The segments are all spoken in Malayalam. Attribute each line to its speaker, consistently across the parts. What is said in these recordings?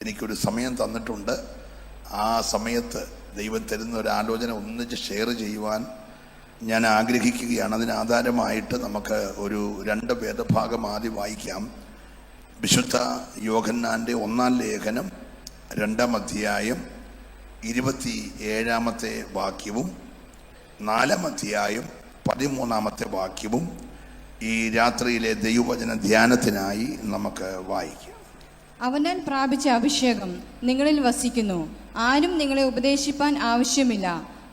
Speaker 1: എനിക്കൊരു സമയം തന്നിട്ടുണ്ട്. ആ സമയത്ത് ദൈവം തരുന്ന ഒരു ആലോചന ഒന്നിച്ച് ഷെയർ ചെയ്യുവാൻ ഞാൻ ആഗ്രഹിക്കുകയാണ്. അതിനാധാരമായിട്ട് നമുക്ക് ഒരു 2 വേദഭാഗം ആദ്യം വായിക്കാം. വിശുദ്ധ യോഹന്നാൻ്റെ 1-ാം ലേഖനം 2-ാം അധ്യായം 27-ാമത്തെ വാക്യവും 4-ാം അധ്യായം 13-ാമത്തെ വാക്യവും ഈ രാത്രിയിലെ ദൈവവചന ധ്യാനത്തിനായി നമുക്ക് വായിക്കാം.
Speaker 2: അവനാൽ പ്രാപിച്ച അഭിഷേകം നിങ്ങളിൽ വസിക്കുന്നു. ആരും നിങ്ങളെ ഉപദേശിപ്പാൻ ആവശ്യമില്ല.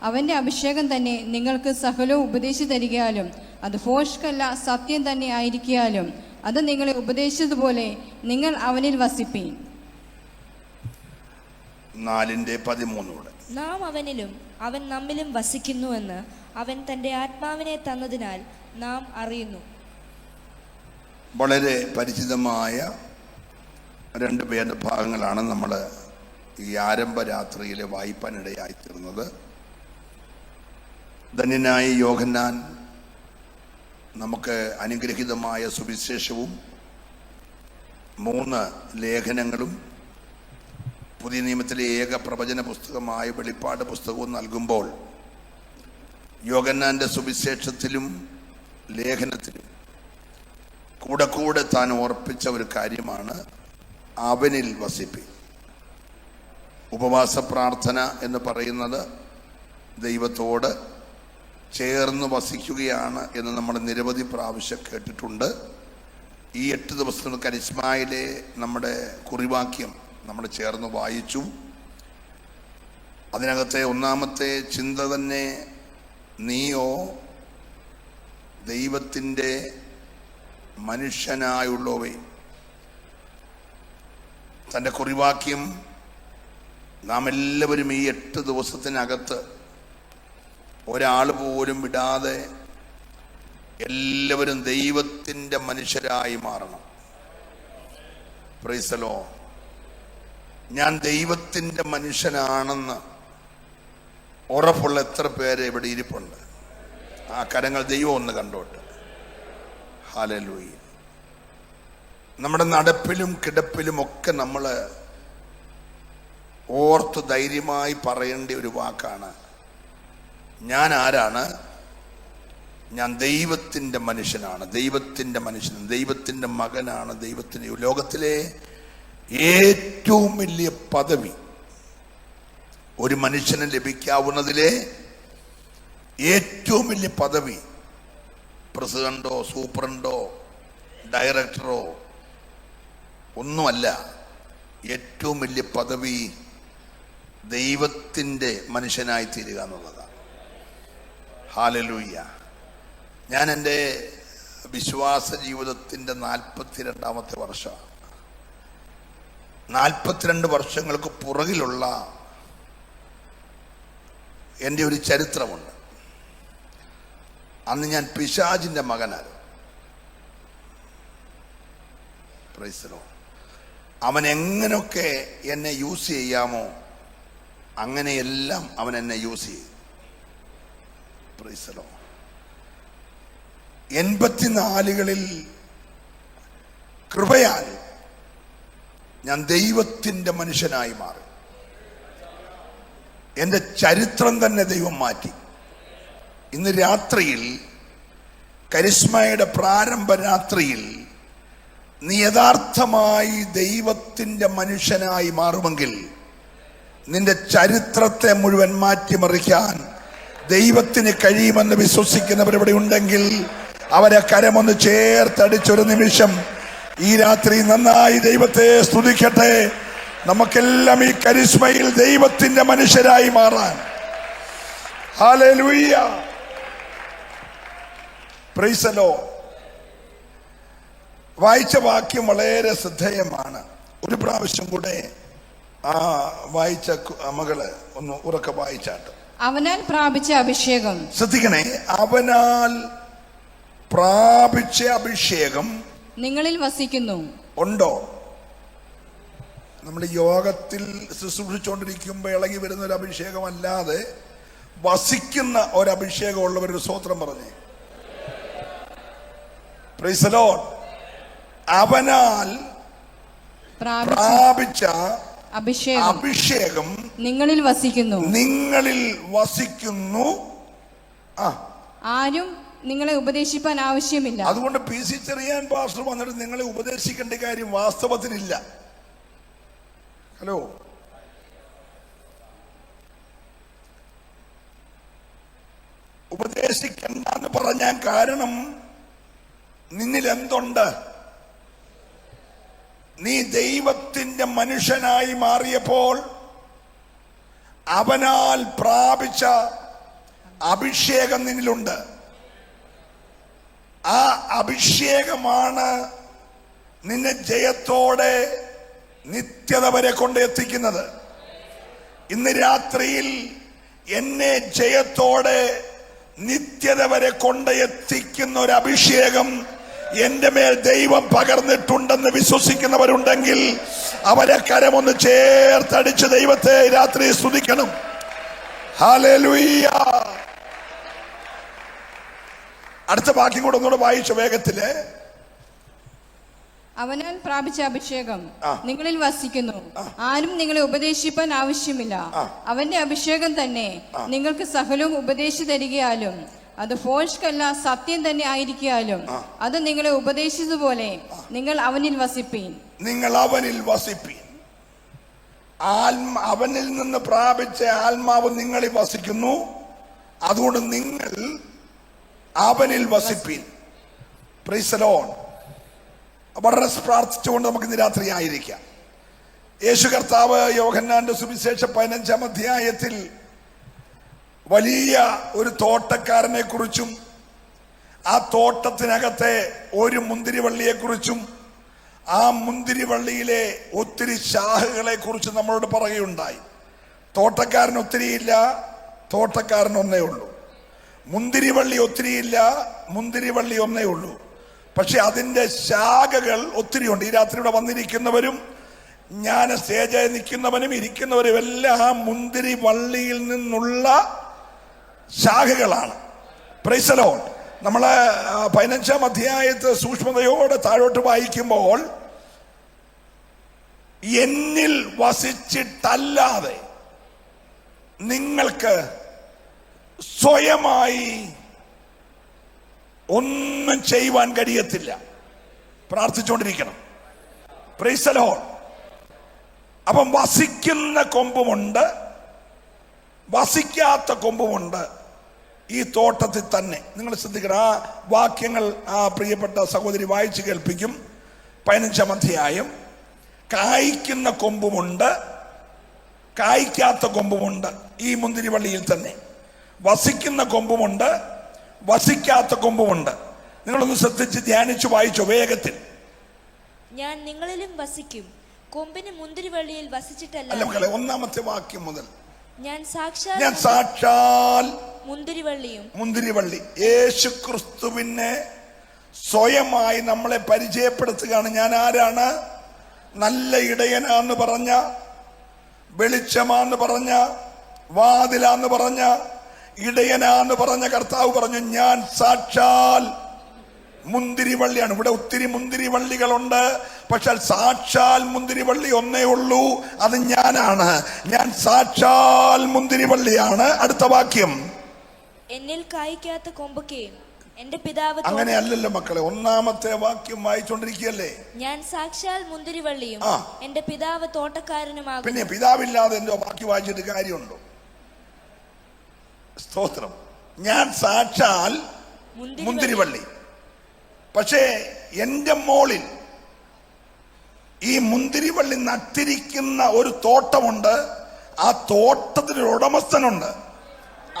Speaker 2: അവൻ്റെ അഭിഷേകം തന്നെ നിങ്ങൾക്ക് സകലവും ഉപദേശിച്ചു തരികയാലും അത് ഭോഷ്കല്ല, സത്യം തന്നെ ആയിരിക്കാലും അത് നിങ്ങളെ ഉപദേശിച്ചതുപോലെ നിങ്ങൾ അവനിൽ വസിപ്പീൻ.
Speaker 1: 4:13
Speaker 3: നാം അവനിലും അവൻ നമ്മിലും വസിക്കുന്നുവെന്ന് അവൻ തൻ്റെ ആത്മാവിനെ തന്നതിനാൽ നാം അറിയുന്നു.
Speaker 1: വളരെ പരിചിതമായ 2 വേദഭാഗങ്ങളാണ് നമ്മൾ ഈ ആരംഭ രാത്രിയിലെ വായിപ്പാനിടയായിത്തീർന്നത്. ധന്യനായ യോഹന്നാൻ നമുക്ക് അനുഗ്രഹീതമായ സുവിശേഷവും 3 ലേഖനങ്ങളും പുതിയ നിയമത്തിലെ ഏക പ്രവചന പുസ്തകമായ വെളിപ്പാട് പുസ്തകവും നൽകുമ്പോൾ യോഹന്നാൻ്റെ സുവിശേഷത്തിലും ലേഖനത്തിലും കൂടെ താൻ ഓർപ്പിച്ച ഒരു കാര്യമാണ് അവനിൽ വസിപ്പി. ഉപവാസ പ്രാർത്ഥന എന്ന് പറയുന്നത് ദൈവത്തോട് ചേർന്ന് വസിക്കുകയാണ് എന്ന് നമ്മൾ നിരവധി പ്രാവശ്യം കേട്ടിട്ടുണ്ട്. ഈ 8 ദിവസങ്ങൾ കരിസ്മായിലെ നമ്മുടെ കുറിവാക്യം നമ്മൾ ചേർന്ന് വായിച്ചു. അതിനകത്തെ 1-ാമത്തെ ചിന്ത തന്നെ നീയോ ദൈവത്തിൻ്റെ മനുഷ്യനായുള്ളവേ. തൻ്റെ കുറിവാക്യം നാം എല്ലാവരും ഈ 8 ദിവസത്തിനകത്ത് ഒരാൾ പോലും വിടാതെ എല്ലാവരും ദൈവത്തിൻ്റെ മനുഷ്യരായി മാറണം. Price the Lord. ഞാൻ ദൈവത്തിൻ്റെ മനുഷ്യനാണെന്ന് ഉറപ്പുള്ള എത്ര പേര് ഇവിടെ ഇരിപ്പുണ്ട്? ആ കരങ്ങൾ ദൈവം ഒന്ന് കണ്ടോട്ടെ. ഹല്ലേലൂയ. നമ്മുടെ നടപ്പിലും കിടപ്പിലും ഒക്കെ നമ്മൾ ഓർത്ത് ധൈര്യമായി പറയേണ്ട ഒരു വാക്കാണ്, ഞാൻ ആരാണ്? ഞാൻ ദൈവത്തിൻ്റെ മനുഷ്യനാണ്, ദൈവത്തിൻ്റെ മനുഷ്യൻ, ദൈവത്തിൻ്റെ മകനാണ്. ദൈവത്തിന് ലോകത്തിലെ ഏറ്റവും വലിയ പദവി ഒരു മനുഷ്യന് ലഭിക്കാവുന്നതിലെ ഏറ്റവും വലിയ പദവി പ്രസിഡന്റോ സൂപ്രണ്ടോ ഡയറക്ടറോ ഒന്നുമല്ല. ഏറ്റവും വലിയ പദവി ദൈവത്തിൻ്റെ മനുഷ്യനായി തീരുക എന്നുള്ളതാണ്. ഹല്ലേലൂയ. ഞാൻ എൻ്റെ വിശ്വാസ ജീവിതത്തിൻ്റെ 42-ാമത്തെ വർഷമാണ്. 42 വർഷങ്ങൾക്ക് പുറകിലുള്ള എൻ്റെ ഒരു ചരിത്രമുണ്ട്. അന്ന് ഞാൻ പിശാചിൻ്റെ മകനാണ്. Price the Lord. അവൻ എങ്ങനെയൊക്കെ എന്നെ യൂസ് ചെയ്യാമോ അങ്ങനെയെല്ലാം അവൻ എന്നെ യൂസ് ചെയ്യും. Price the Lord. 84-കളിൽ കൃപയാൽ ഞാൻ ദൈവത്തിൻ്റെ മനുഷ്യനായി മാറി. എൻ്റെ ചരിത്രം തന്നെ ദൈവം മാറ്റി. ഇന്ന് രാത്രിയിൽ കരിസ്മയുടെ പ്രാരംഭ രാത്രിയിൽ നീ യഥാർത്ഥമായി ദൈവത്തിൻ്റെ മനുഷ്യനായി മാറുമെങ്കിൽ നിന്റെ ചരിത്രത്തെ മുഴുവൻ മാറ്റിമറിക്കാൻ ദൈവത്തിന് കഴിയുമെന്ന് വിശ്വസിക്കുന്നവരിവിടെ ഉണ്ടെങ്കിൽ അവരെ കരമൊന്ന് ചേർത്തടിച്ചൊരു നിമിഷം ഈ രാത്രി നന്നായി ദൈവത്തെ സ്തുതിക്കട്ടെ. നമുക്കെല്ലാം ഈ കരിസ്മയിൽ ദൈവത്തിൻ്റെ മനുഷ്യരായി മാറാൻ. ഹല്ലേലൂയ. Praise the Lord. വായിച്ച വാക്യം വളരെ ശ്രദ്ധേയമാണ്. ഒരു പ്രാവശ്യം കൂടെ ആ വായിച്ച മകള് ഒന്ന് ഉറക്കെ വായിച്ചാട്ട്.
Speaker 2: അവനാൽ പ്രാപിച്ച അഭിഷേകം.
Speaker 1: ശ്രദ്ധിക്കണേ. അവനാൽ പ്രാപിച്ച അഭിഷേകം
Speaker 2: നിങ്ങളിൽ വസിക്കുന്നു.
Speaker 1: ഉണ്ടോ? നമ്മൾ യോഗത്തിൽ ശുശ്രൂഷിച്ചുകൊണ്ടിരിക്കുമ്പോൾ ഇളകി വരുന്ന ഒരു അഭിഷേകമല്ലാതെ വസിക്കുന്ന ഒരഭിഷേകം ഉള്ളവരൊരു സ്തോത്രം പറഞ്ഞേ. Price the Lord. അവനാൽ പ്രാപിച്ച അഭിഷേകം
Speaker 2: നിങ്ങളിൽ വസിക്കുന്നു. ആരും നിങ്ങളെ ഉപദേശിപ്പാൻ ആവശ്യമില്ല.
Speaker 1: അതുകൊണ്ട് പി സി ചെറിയാൻ പാസ്റ്റർ വന്നിട്ട് നിങ്ങളെ ഉപദേശിക്കേണ്ട കാര്യം വാസ്തവത്തിലില്ല. ഹലോ, ഉപദേശിക്കണ്ടെന്ന് പറഞ്ഞാൽ കാരണം നിന്നിൽ എന്തുണ്ട്? നീ ദൈവത്തിന്റെ മനുഷ്യനായി മാറിയപ്പോൾ അവനാൽ പ്രാപിച്ച അഭിഷേകം നിന്നിലുണ്ട്. ആ അഭിഷേകമാണ് നിന്നെ ജയത്തോടെ നിത്യത വരെ കൊണ്ടെത്തിക്കുന്നത്. ഇന്ന് രാത്രിയിൽ എന്നെ ജയത്തോടെ നിത്യത വരെ കൊണ്ടെത്തിക്കുന്ന ഒരു അഭിഷേകം എന്റെ മേൽ ദൈവം പകർന്നിട്ടുണ്ടെന്ന് വിശ്വസിക്കുന്നവരുണ്ടെങ്കിൽ അവരെ കരമൊന്ന് ചേർത്തടിച്ച് ദൈവത്തെ രാത്രി സ്തുതിക്കണം. ഹല്ലേലൂയ. അടുത്ത വാക്യം കൂടെ ഒന്നുകൂടെ വായിച്ചു വേഗത്തില്.
Speaker 2: അവനാൽ പ്രാപിച്ച അഭിഷേകം നിങ്ങളിൽ വസിക്കുന്നു. ആരും നിങ്ങളെ ഉപദേശിപ്പാൻ ആവശ്യമില്ല. അവന്റെ അഭിഷേകം തന്നെ നിങ്ങൾക്ക് സകലവും ഉപദേശിച്ചു തരികയാലും അത് ഫോഷ്കല്ല, സത്യം തന്നെ ആയിരിക്കാലും അത് നിങ്ങളെ ഉപദേശിച്ചതുപോലെ നിങ്ങൾ അവനിൽ വസിപ്പീൻ.
Speaker 1: നിങ്ങൾ അവനിൽ വസിപ്പീൻ. അവനിൽ നിന്ന് പ്രാപിച്ച ആത്മാവ് നിങ്ങളിൽ വസിക്കുന്നു. അതുകൊണ്ട് നിങ്ങൾ അവനിൽ വസിപ്പീൻ. Price the Lord. വളരെ പ്രാർത്ഥിച്ചുകൊണ്ട് നമുക്ക് ഇന്ന് രാത്രി ആയിരിക്കാം. യേശു കർത്താവ് യോഹന്നാന്റെ സുവിശേഷം 15-ാം അധ്യായത്തിൽ വലിയ ഒരു തോട്ടക്കാരനെ കുറിച്ചും ആ തോട്ടത്തിനകത്തെ ഒരു മുന്തിരിവള്ളിയെ കുറിച്ചും ആ മുന്തിരിവള്ളിയിലെ ഒത്തിരി ശാഖകളെ കുറിച്ച് നമ്മളോട് പറയുകയുണ്ടായി. തോട്ടക്കാരൻ ഒത്തിരിയില്ല, തോട്ടക്കാരൻ ഒന്നേ ഉള്ളൂ. മുന്തിരിവള്ളി ഒത്തിരിയില്ല, മുന്തിരിവള്ളി ഒന്നേ ഉള്ളൂ. പക്ഷെ അതിൻ്റെ ശാഖകൾ ഒത്തിരിയുണ്ട്. ഈ രാത്രി ഇവിടെ വന്നിരിക്കുന്നവരും ഞാൻ സ്റ്റേജിൽ നിൽക്കുന്നവനും ഇരിക്കുന്നവരും എല്ലാം ആ മുന്തിരി വള്ളിയിൽ നിന്നുള്ള ശാഖകളാണ്. Price the Lord. നമ്മള് 15-ാം അധ്യായത്ത് സൂക്ഷ്മതയോടെ താഴോട്ട് വായിക്കുമ്പോൾ എന്നിൽ വസിച്ചിട്ടല്ലാതെ നിങ്ങൾക്ക് സ്വയമായി ഒന്നും ചെയ്യുവാൻ കഴിയത്തില്ല. പ്രാർത്ഥിച്ചുകൊണ്ടിരിക്കണം. Praise the Lord. അപ്പം വസിക്കുന്ന കൊമ്പുമുണ്ട്, വസിക്കാത്ത കൊമ്പുമുണ്ട് ഈ തോട്ടത്തിൽ തന്നെ. നിങ്ങൾ ശ്രദ്ധിക്കണം. ആ വാക്യങ്ങൾ ആ പ്രിയപ്പെട്ട സഹോദരി വായിച്ചു കേൾപ്പിക്കും. 15-ാം അധ്യായം. കായ്ക്കുന്ന കൊമ്പുമുണ്ട്, കായ്ക്കാത്ത കൊമ്പുമുണ്ട് ഈ മുന്തിരിവള്ളിയിൽ തന്നെ. വസിക്കുന്ന കൊമ്പുമുണ്ട്, വസിക്കാത്ത കൊമ്പുമുണ്ട്. നിങ്ങളൊന്ന് ശ്രദ്ധിച്ച് ധ്യാനിച്ചു വായിച്ചോ വേഗത്തിൽ.
Speaker 3: ഞാൻ നിങ്ങളിലും വസിക്കും, കൊമ്പിന് മുന്തിരിവള്ളിയിൽ വസിച്ചിട്ടല്ല.
Speaker 1: അല്ല മക്കളെ, 1-ാമത്തെ വാക്യം മുതൽ. ഞാൻ
Speaker 3: സാക്ഷാൽ മുന്തിരിവള്ളി.
Speaker 1: യേശു ക്രിസ്തുവിനെ സ്വയമായി നമ്മളെ പരിചയപ്പെടുത്തുകയാണ്. ഞാൻ ആരാണ്? നല്ല ഇടയനാന്ന് പറഞ്ഞ, വെളിച്ചമാന്ന് പറഞ്ഞ, വാതിലാന്ന് പറഞ്ഞ, ഇടയനാന്ന് പറഞ്ഞ കർത്താവ് പറഞ്ഞു, ഞാൻ സാക്ഷാൽ മുന്തിരിവള്ളിയാണ്. ഇവിടെ ഒത്തിരി മുന്തിരിവള്ളികളുണ്ട്, പക്ഷെ സാക്ഷാൽ മുന്തിരിവള്ളി ഒന്നേ ഉള്ളൂ, അത് ഞാനാണ്. ഞാൻ സാക്ഷാൽ മുന്തിരിവള്ളിയാണ്. അടുത്ത വാക്യം.
Speaker 3: എന്നിൽ കായ്ക്കാത്ത കൊമ്പൊക്കെയും എന്റെ പിതാവ്.
Speaker 1: അങ്ങനെ അല്ലല്ലോ മക്കളെ, 1-ാമത്തെ വാക്യം വായിച്ചോണ്ടിരിക്കുകയല്ലേ.
Speaker 3: ഞാൻ സാക്ഷാൽ മുന്തിരിവള്ളിയും എന്റെ പിതാവ് തോട്ടക്കാരനുമാകും.
Speaker 1: പിന്നെ പിതാവില്ലാതെ എന്തോ ബാക്കി വായിച്ചിട്ട് കാര്യമുണ്ടോ? സ്തോത്രം. ഞാൻ സാക്ഷാൽ മുന്തിരിവള്ളി. പക്ഷേ എന്റെ മോളിൽ ഈ മുന്തിരിവള്ളി നട്ടിരിക്കുന്ന ഒരു തോട്ടമുണ്ട്. ആ തോട്ടത്തിനൊരു ഉടമസ്ഥനുണ്ട്.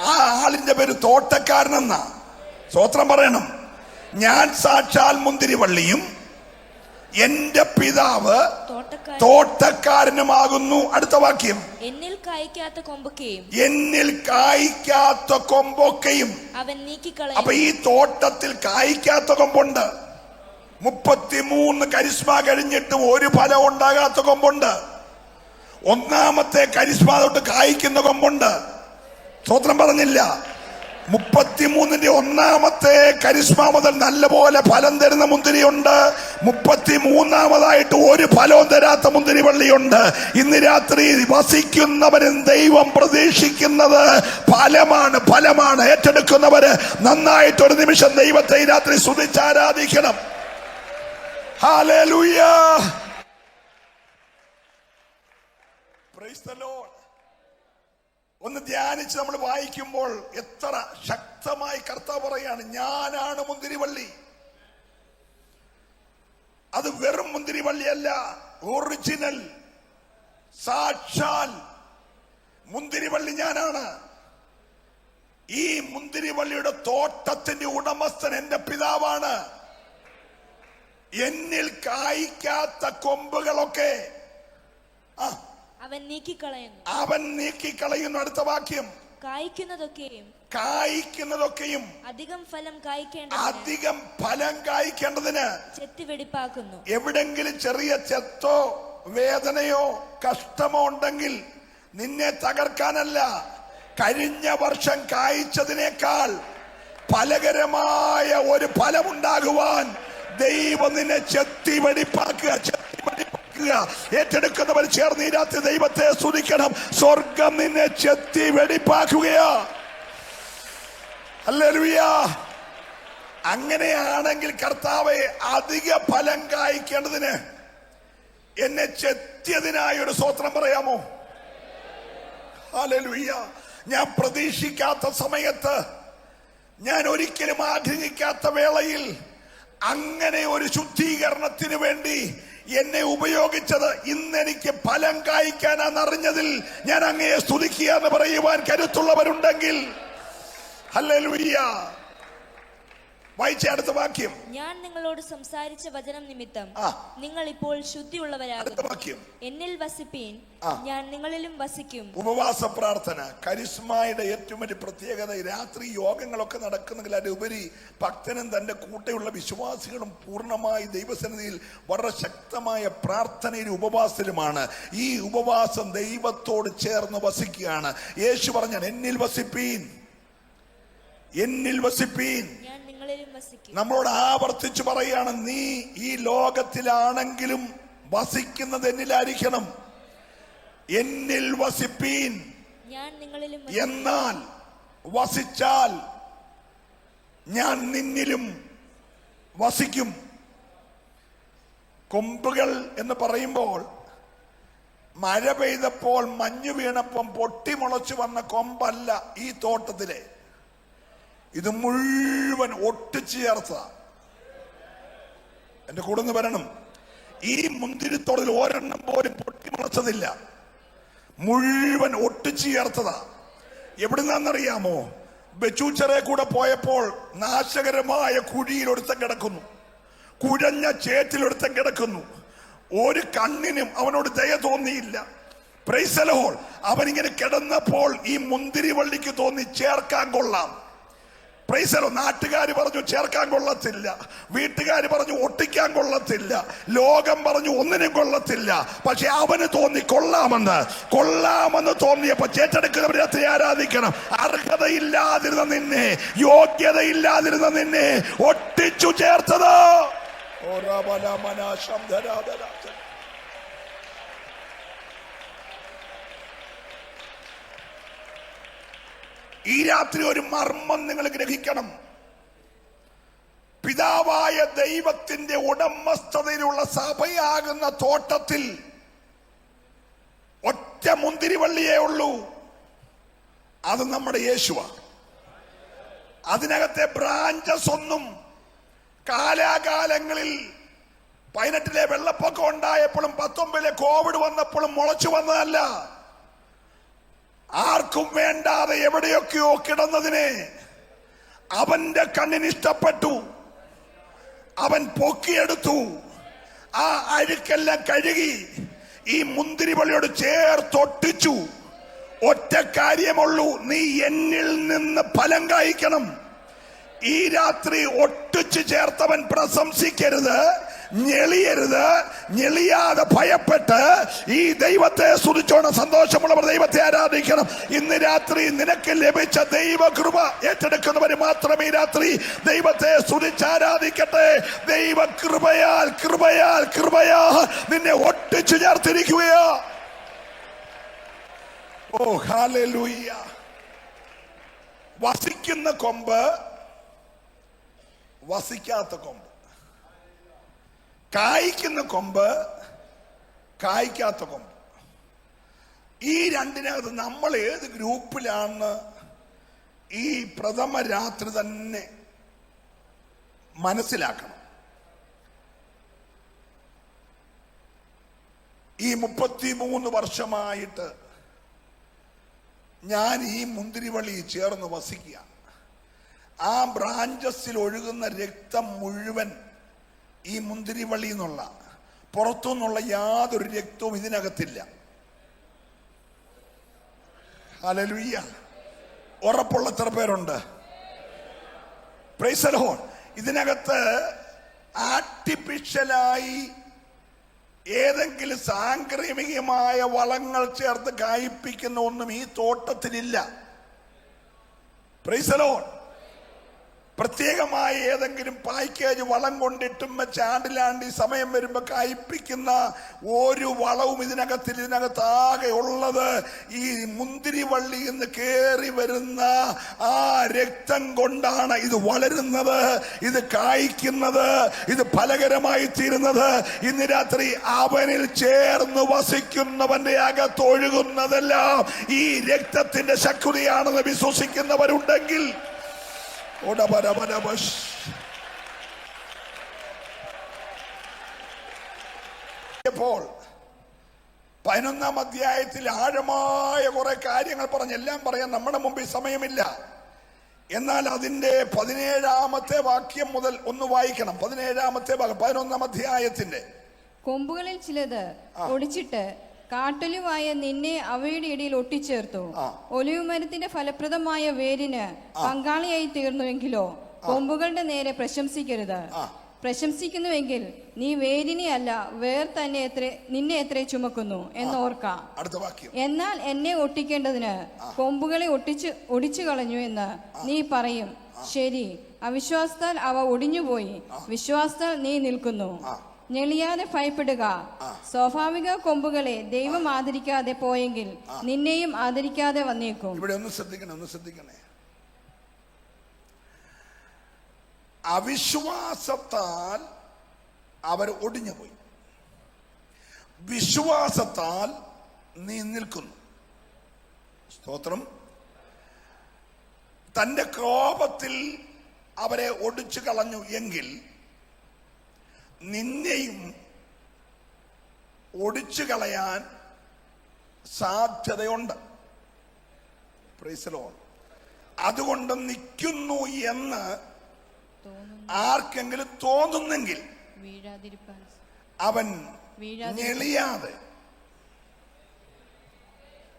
Speaker 1: ആ ആളിന്റെ പേര് തോട്ടക്കാരനെന്നാ. സ്തോത്രം പറയണം. ഞാൻ സാക്ഷാൽ മുന്തിരിവള്ളിയും എന്റെ പിതാവ് തോട്ടക്കാരനുമാകുന്നു. അടുത്ത വാക്യം.
Speaker 3: എന്നിൽ കായ്ക്കാത്ത കൊമ്പൊക്കെയും
Speaker 1: അവൻ നീക്കിക്കളയും. അപ്പൊ ഈ തോട്ടത്തിൽ കായ്ക്കാത്ത കൊമ്പുണ്ട്. 33 കരിസ്മ കഴിഞ്ഞിട്ടും ഒരു ഫലം ഉണ്ടാകാത്ത കൊമ്പുണ്ട്. 1-ാമത്തെ കരിസ്മ തൊട്ട് കായ്ക്കുന്ന കൊമ്പുണ്ട്. സ്തോത്രം പറഞ്ഞില്ല. 33-ന്റെ ഒന്നാമത്തെ കരിസ്മ മുതൽ നല്ലപോലെ ഫലം തരുന്ന മുന്തിരിയുണ്ട്. 33-ാമതായിട്ട് ഒരു ഫലവും തരാത്ത മുന്തിരിവള്ളിയുണ്ട്. ഇന്ന് രാത്രി വസിക്കുന്നവരും ദൈവം പ്രതീക്ഷിക്കുന്നത് ഫലമാണ്. ഏറ്റെടുക്കുന്നവര് നന്നായിട്ട് ഒരു നിമിഷം ദൈവത്തെ ഈ രാത്രി സ്തുതിച്ചാരാധിക്കണം. Hallelujah, praise the Lord. ഒന്ന് ധ്യാനിച്ച് നമ്മൾ വായിക്കുമ്പോൾ എത്ര ശക്തമായി കർത്താവ് പറയാണ്, ഞാനാണ് മുന്തിരിവള്ളി. അത് വെറും മുന്തിരിവള്ളിയല്ല, ഒറിജിനൽ സാക്ഷാൽ മുന്തിരിവള്ളി ഞാനാണ്. ഈ മുന്തിരിവള്ളിയുടെ തോട്ടത്തിന്റെ ഉടമസ്ഥൻ എന്റെ പിതാവാണ്. എന്നിൽ കായ്ക്കാത്ത കൊമ്പുകളൊക്കെ
Speaker 3: അവൻ നീക്കിക്കളയുന്നു. അടുത്ത വാക്യം, കായ്ക്കുന്നതൊക്കെയും അധികം ഫലം കായ്ക്കേണ്ടതിന് ചെത്തിവെടിപ്പാക്കുന്നു. എവിടെങ്കിലും ചെറിയ ചെത്തോ വേദനയോ കഷ്ടമോ ഉണ്ടെങ്കിൽ നിന്നെ തകർക്കാനല്ല, കഴിഞ്ഞ വർഷം കായ്ച്ചതിനേക്കാൾ ഫലകരമായ ഒരു ഫലമുണ്ടാകുവാൻ ദൈവം നിന്നെ ചെത്തിവെടിപ്പാക്കുക. ഏറ്റെടുക്കുന്നവർ ചേർന്ന് ഈ രാത്രി ദൈവത്തെ സ്തുതിക്കണം. സ്വർഗം നിന്നെ ചെത്തി വെടിപ്പാക്കുകയാ. ഹല്ലേലൂയ. അങ്ങനെയാണെങ്കിൽ കർത്താവേ, അധിക ഫലം കായ്ക്കേണ്ടതിന് എന്നെ ചെത്തിയതിനായ ഒരു സ്തോത്രം പറയാമോ? ഹല്ലേലൂയ. ഞാൻ പ്രതീക്ഷിക്കാത്ത സമയത്ത്, ഞാൻ ഒരിക്കലും ആഗ്രഹിക്കാത്ത വേളയിൽ അങ്ങനെ ഒരു ശുദ്ധീകരണത്തിന് വേണ്ടി എന്നെ ഉപയോഗിച്ചത് ഇന്നെനിക്ക് ഫലം കായ്ക്കാനാണെന്നറിഞ്ഞതിൽ ഞാൻ അങ്ങയെ സ്തുതിക്കുക എന്ന് പറയുവാൻ കരുത്തുള്ളവരുണ്ടെങ്കിൽ ഹല്ലേലൂയ. വായിച്ച അടുത്ത വാക്യം, ഞാൻ നിങ്ങളോട് സംസാരിച്ച വചനം നിമിത്തം നിങ്ങൾ ഇപ്പോൾ ശുദ്ധിയുള്ളവരാകുന്നു. എന്നിൽ വസിപ്പീൻ, ഞാൻ നിങ്ങളിലും വസിക്കും.
Speaker 1: ഉപവാസ പ്രാർത്ഥന കരിസ്മയുടെ ഏറ്റവും വലിയ പ്രത്യേകത. രാത്രി യോഗങ്ങളൊക്കെ നടക്കുന്നെങ്കിൽ അതിലുപരി ഭക്തനും തന്റെ കൂടെയുള്ള വിശ്വാസികളും പൂർണ്ണമായി ദൈവസന്നിധിയിൽ വളരെ ശക്തമായ പ്രാർത്ഥനയിലും ഉപവാസത്തിലുമാണ്. ഈ ഉപവാസം ദൈവത്തോട് ചേർന്ന് വസിക്കുകയാണ്. യേശു പറഞ്ഞാൽ, എന്നിൽ വസിപ്പീൻ, എന്നിൽ വസിപ്പീൻ. നമ്മളോട് ആവർത്തിച്ചു പറയാണ്, നീ ഈ ലോകത്തിലാണെങ്കിലും വസിക്കുന്നത് എന്നിലായിരിക്കണം. എന്നിൽ വസിപ്പീൻ, എന്നാൽ വസിച്ചാൽ ഞാൻ നിന്നിലും വസിക്കും. കൊമ്പുകൾ എന്ന് പറയുമ്പോൾ മഴ പെയ്തപ്പോൾ മഞ്ഞു വീണപ്പം പൊട്ടിമുളച്ചു വന്ന കൊമ്പല്ല ഈ തോട്ടത്തിലെ. ഇത് മുഴുവൻ ഒട്ടിച്ചു ചേർത്ത. എന്റെ കൂടെ നിന്ന് വരണം. ഈ മുന്തിരിത്തോടിൽ ഒരെണ്ണം പോലും പൊട്ടിമുളച്ചതില്ല, മുഴുവൻ ഒട്ടിച്ചു ചേർത്തതാ. എവിടുന്നറിയാമോ? ബച്ചൂച്ചറെ കൂടെ പോയപ്പോൾ നാശകരമായ കുഴിയിൽ ഒരുത്തൻ കിടക്കുന്നു, കുഴഞ്ഞ ചേറ്റിലൊരുത്തൻ കിടക്കുന്നു. ഒരു കണ്ണിനും അവനോട് ദയ തോന്നിയില്ല. Price the Lord. അവനിങ്ങനെ കിടന്നപ്പോൾ ഈ മുന്തിരിവള്ളിക്ക് തോന്നി ചേർക്കാൻ കൊള്ളാം. Price the Lord. നാട്ടുകാർ പറഞ്ഞു ചേർക്കാൻ കൊള്ളത്തില്ല, വീട്ടുകാർ പറഞ്ഞു ഒട്ടിക്കാൻ കൊള്ളത്തില്ല, ലോകം പറഞ്ഞു ഒന്നിനും കൊള്ളത്തില്ല. പക്ഷെ അവന് തോന്നി കൊള്ളാമെന്ന് തോന്നിയപ്പോ ചേറ്റെടുക്കുന്നവരെ ആരാധിക്കണം. അർഹതയില്ലാതിരുന്ന നിന്നെ, യോഗ്യതയില്ലാതിരുന്ന നിന്നെ ഒട്ടിച്ചു ചേർത്തത്. ഈ രാത്രി ഒരു മർമ്മം നിങ്ങൾ ഗ്രഹിക്കണം. പിതാവായ ദൈവത്തിന്റെ ഉടമസ്ഥതയിലുള്ള സഭയാകുന്ന തോട്ടത്തിൽ ഒറ്റ മുന്തിരിവള്ളിയേ ഉള്ളൂ. അത് നമ്മുടെ യേശുവാ. അതിനകത്തെ ബ്രാഞ്ചസ് ഒന്നും കാലാകാലങ്ങളിൽ 18-ലെ വെള്ളപ്പൊക്കം ഉണ്ടായപ്പോഴും 19-ലെ കോവിഡ് വന്നപ്പോഴും മുളച്ചു വന്നതല്ല. ആർക്കും വേണ്ടാതെ എവിടെയൊക്കെയോ കിടന്നതിനെ അവന്റെ കണ്ണിന് ഇഷ്ടപ്പെട്ടു. അവൻ പൊക്കിയെടുത്തു. ആ അഴുക്കെല്ലാം കഴുകി ഈ മുന്തിരിവള്ളിയോട് ചേർത്തൊട്ടിച്ചു. ഒറ്റ കാര്യമുള്ളൂ, നീ എന്നിൽ നിന്ന് ഫലം കായ്ക്കണം. ഈ രാത്രി ഒട്ടിച്ചു ചേർത്തവൻ പ്രശംസിക്കരുത്, ഞെളിയരുത്. ഞെളിയാതെ ഭയപ്പെട്ട് ഈ ദൈവത്തെ സ്തുതിച്ചോണം. സന്തോഷമുള്ളവർ ദൈവത്തെ ആരാധിക്കണം. ഇന്ന് രാത്രി നിനക്ക് ലഭിച്ച ദൈവകൃപ ഏറ്റെടുക്കുന്നവർ മാത്രമേ ഈ രാത്രി ദൈവത്തെ സ്തുതിച്ചാരാധിക്കട്ടെ. ദൈവകൃപയാൽ കൃപയാൽ കൃപയാൽ നിന്നെ ഒട്ടിച്ചു ചേർത്തിരിക്കുകയാ. ഓ ഹല്ലേലൂയ. വസിക്കുന്ന കൊമ്പ്, വസിക്കാത്ത കൊമ്പ്, കായ്ക്കുന്ന കൊമ്പ്, കായ്ക്കാത്ത കൊമ്പ്, ഈ രണ്ടിനകത്ത് നമ്മൾ ഏത് ഗ്രൂപ്പിലാണെന്ന് ഈ പ്രഥമ രാത്രി തന്നെ മനസ്സിലാക്കണം. ഈ 33 വർഷമായിട്ട് ഞാൻ ഈ മുന്തിരിവള്ളി ചേർന്ന് വസിക്കുക. ആ ബ്രാഞ്ചസിൽ ഒഴുകുന്ന രക്തം മുഴുവൻ ഈ മുന്തിരിവള്ളി എന്നുള്ള, പുറത്തുനിന്നുള്ള യാതൊരു രക്തവും ഇതിനകത്തില്ല. ഹല്ലേലൂയ. ഉറപ്പുള്ള എത്ര പേരുണ്ട്? Price the Lord. ഇതിനകത്ത് ആർട്ടിഫിഷ്യലായി ഏതെങ്കിലും സാംക്രമികമായ വളങ്ങൾ ചേർത്ത് കായ്പിക്കുന്ന ഒന്നും ഈ തോട്ടത്തിലില്ല. Price the Lord. പ്രത്യേകമായ ഏതെങ്കിലും പാക്കേജ് വളം കൊണ്ടിട്ടും ചാണ്ടിലാണ്ടി സമയം വരുമ്പോ കായ്പിക്കുന്ന ഒരു വളവും ഇതിനകത്ത് ആകെ ഉള്ളത് ഈ മുന്തിരിവള്ളി എന്ന് കേറി വരുന്ന ആ രക്തം കൊണ്ടാണ് ഇത് വളരുന്നത്, ഇത് കായ്ക്കുന്നത്, ഇത് ഫലകരമായി തീരുന്നത്. ഇന്ന് രാത്രി അവനിൽ ചേർന്ന് വസിക്കുന്നവന്റെ അകത്തൊഴുകുന്നതെല്ലാം ഈ രക്തത്തിന്റെ ശക്തിയാണെന്ന് വിശ്വസിക്കുന്നവരുണ്ടെങ്കിൽ ഇപ്പോൾ 11-ാം അധ്യായത്തിൽ ആഴമായ കുറെ കാര്യങ്ങൾ പറഞ്ഞ് എല്ലാം പറയാൻ നമ്മുടെ മുമ്പിൽ സമയമില്ല. എന്നാൽ അതിന്റെ 17-ാമത്തെ വാക്യം മുതൽ ഒന്ന് വായിക്കണം. 17-ാമത്തെ ഭാഗം 11-ാം അധ്യായത്തിന്റെ.
Speaker 2: കൊമ്പുകളിൽ ചിലത് ഒടിച്ചിട്ട് കാട്ടലുമായ നിന്നെ അവയുടെ ഇടയിൽ ഒട്ടിച്ചേർത്തു. ഒലിവ് മരത്തിന്റെ ഫലപ്രദമായ വേരിന് പങ്കാളിയായി തീർന്നുവെങ്കിലോ കൊമ്പുകളുടെ നേരെ പ്രശംസിക്കരുത്. പ്രശംസിക്കുന്നുവെങ്കിൽ നീ വേരിനെ അല്ല, വേർ തന്നെ നിന്നെ എത്ര ചുമക്കുന്നു എന്നോർക്കാം. എന്നാൽ എന്നെ ഒട്ടിക്കേണ്ടതിന് കൊമ്പുകളെ ഒടിച്ചു കളഞ്ഞു എന്ന് നീ പറയും. ശരി, അവിശ്വാസത്താൽ അവ ഒടിഞ്ഞുപോയി, വിശ്വാസത്താൽ നീ നിൽക്കുന്നു. ഞെളിയാതെ ഭയപ്പെടുക. സ്വാഭാവിക കൊമ്പുകളെ ദൈവം ആദരിക്കാതെ പോയെങ്കിൽ നിന്നെയും ആദരിക്കാതെ വന്നേക്കും.
Speaker 1: ഇവിടെ ഒന്ന് ശ്രദ്ധിക്കണേ. അവിശ്വാസത്താൽ അവർ ഒടിഞ്ഞുപോയി, വിശ്വാസത്താൽ നീ നിൽക്കുന്നു. സ്തോത്രം. തന്റെ കോപത്തിൽ അവരെ ഒടിച്ചു കളഞ്ഞു എങ്കിൽ നിന്നെയും ഒടിച്ചു കളയാൻ സാധ്യതയുണ്ട്. Praise the Lord. അതുകൊണ്ട് നിൽക്കുന്നു എന്ന് ആർക്കെങ്കിലും തോന്നുന്നെങ്കിൽ അവൻ ഞെളിയാതെ,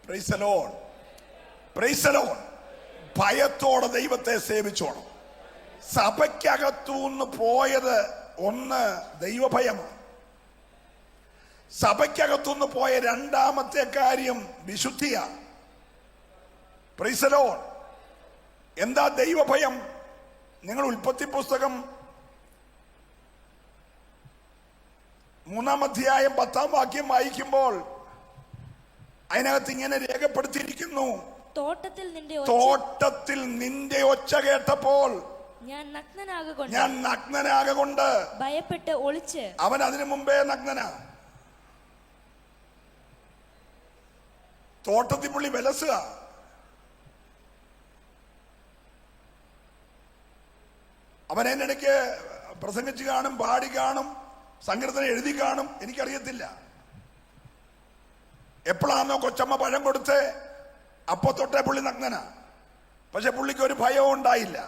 Speaker 1: praise the Lord, praise the Lord, ഭയത്തോടെ ദൈവത്തെ സേവിച്ചോണം. സഭയ്ക്കകത്തുനിന്ന് പോയത് ഒന്ന് ദൈവഭയമാണ്. സഭയ്ക്കകത്തുനിന്ന് പോയ രണ്ടാമത്തെ കാര്യം വിശുദ്ധിയാണ്. Price the Lord. എന്താ ദൈവഭയം? നിങ്ങൾ ഉൽപ്പത്തി പുസ്തകം 3-ാം അധ്യായം 10-ാം വാക്യം വായിക്കുമ്പോൾ അതിനകത്ത് ഇങ്ങനെ രേഖപ്പെടുത്തിയിരിക്കുന്നു. തോട്ടത്തിൽ നിന്റെ ഒച്ച കേട്ടപ്പോൾ
Speaker 3: ഞാൻ
Speaker 1: നഗ്നനാകൊണ്ട്
Speaker 3: ഭയപ്പെട്ട് ഒളിച്ച്.
Speaker 1: അവൻ അതിനു മുമ്പേ നഗ്നനാ. തോട്ടത്തിൽ പുള്ളി വിലസുക. അവൻ അതിനിടയ്ക്ക് പ്രസംഗിച്ച് കാണും, പാടി കാണും, സങ്കീർത്തനം എഴുതി കാണും, എനിക്കറിയത്തില്ല. എപ്പോഴാണോ കൊച്ചമ്മ പഴം കൊടുത്ത് അപ്പൊ തൊട്ടേ പുള്ളി നഗ്നനാ. പക്ഷെ പുള്ളിക്ക് ഒരു ഭയവും ഉണ്ടായില്ല.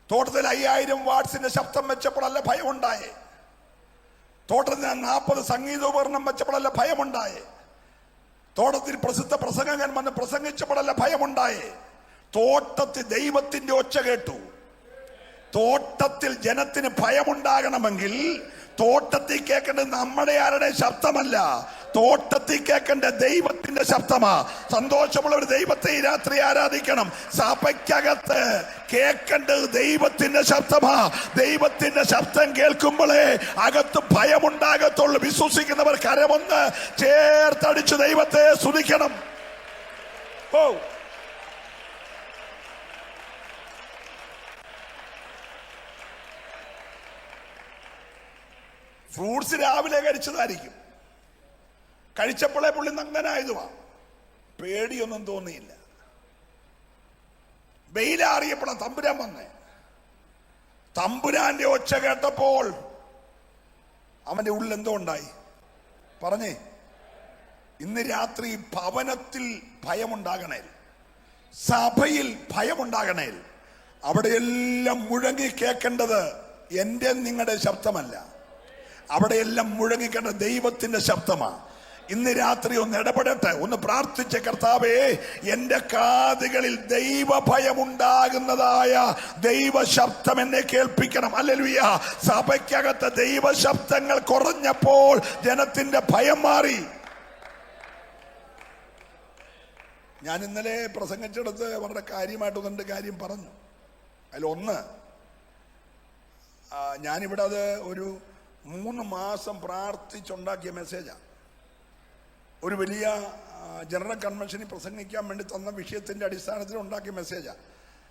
Speaker 1: തോട്ടത്തിൽ 5000 വാട്സിന്റെ ശബ്ദം വെച്ചപ്പോഴല്ല ഭയം ഉണ്ടായേ. തോട്ടത്തിൽ 40 സംഗീതോപകരണം വെച്ചപ്പോഴല്ല ഭയമുണ്ടായേ. തോട്ടത്തിൽ പ്രസിദ്ധ പ്രസംഗകൻ വന്ന് പ്രസംഗിച്ചപ്പോഴല്ല ഭയമുണ്ടായേ. തോട്ടത്തിൽ ദൈവത്തിന്റെ ഒച്ച കേട്ടു. തോട്ടത്തിൽ ജനത്തിന് ഭയമുണ്ടാകണമെങ്കിൽ തോട്ടത്തിൽ കേൾക്കേണ്ടത് നമ്മുടെ ആരുടെ ശബ്ദമല്ല, തോട്ടത്തിൽ കേൾക്കേണ്ട ദൈവത്തിന്റെ ശബ്ദമാ. സന്തോഷമുള്ള ഒരു ദൈവത്തെ ഈ രാത്രി ആരാധിക്കണം. സഭയ്ക്കകത്ത് കേൾക്കേണ്ടത് ദൈവത്തിന്റെ ശബ്ദമാ. ദൈവത്തിന്റെ ശബ്ദം കേൾക്കുമ്പോഴേ അകത്ത് ഭയമുണ്ടാകത്തുള്ളൂ. വിശ്വസിക്കുന്നവർ കരമൊന്ന് ചേർത്തടിച്ച് ദൈവത്തെ സ്തുതിക്കണം. ഓ, ഫ്രൂട്ട്സ് രാവിലെ കഴിച്ചതായിരിക്കും. കഴിച്ചപ്പോഴേ പുള്ളി നഗ്നനായതുവാ. പേടിയൊന്നും തോന്നിയില്ല. വെയിലാറിയപ്പോഴാണ് തമ്പുരാൻ വന്നേ. തമ്പുരാന്റെ ഒച്ച കേട്ടപ്പോൾ അവന്റെ ഉള്ളിൽ എന്തോ ഉണ്ടായി പറഞ്ഞേ. ഇന്ന് രാത്രി ഭവനത്തിൽ ഭയമുണ്ടാകണേ, സഭയിൽ ഭയമുണ്ടാകണേ. അവിടെയെല്ലാം മുഴങ്ങി കേൾക്കേണ്ടത് എന്റെ നിങ്ങളുടെ ശബ്ദമല്ല, അവിടെയെല്ലാം മുഴങ്ങിക്കേണ്ട ദൈവത്തിന്റെ ശബ്ദമാണ്. ഇന്ന് രാത്രി ഒന്ന് ഇടപെടട്ടെ, ഒന്ന് പ്രാർത്ഥിച്ച കർത്താവേ, എന്റെ കാതുകളിൽ ദൈവഭയമുണ്ടാകുന്നതായ ദൈവശബ്ദം എന്നെ കേൾപ്പിക്കണം. ഹല്ലേലൂയ. സഭയ്ക്കകത്ത് ദൈവശബ്ദങ്ങൾ കുറഞ്ഞപ്പോൾ ജനത്തിന്റെ ഭയം മാറി. ഞാൻ ഇന്നലെ പ്രസംഗിച്ചെടുത്ത് വളരെ കാര്യമായിട്ട് രണ്ട് കാര്യം പറഞ്ഞു. അതിലൊന്ന്, ഞാനിവിടെ അത് ഒരു 3 മാസം പ്രാർത്ഥിച്ചുണ്ടാക്കിയ മെസ്സേജാണ്. ഒരു വലിയ ജനറൽ കൺവെൻഷനിൽ പ്രസംഗിക്കാൻ വേണ്ടി തന്ന വിഷയത്തിന്റെ അടിസ്ഥാനത്തിൽ ഉണ്ടാക്കിയ മെസ്സേജാണ്.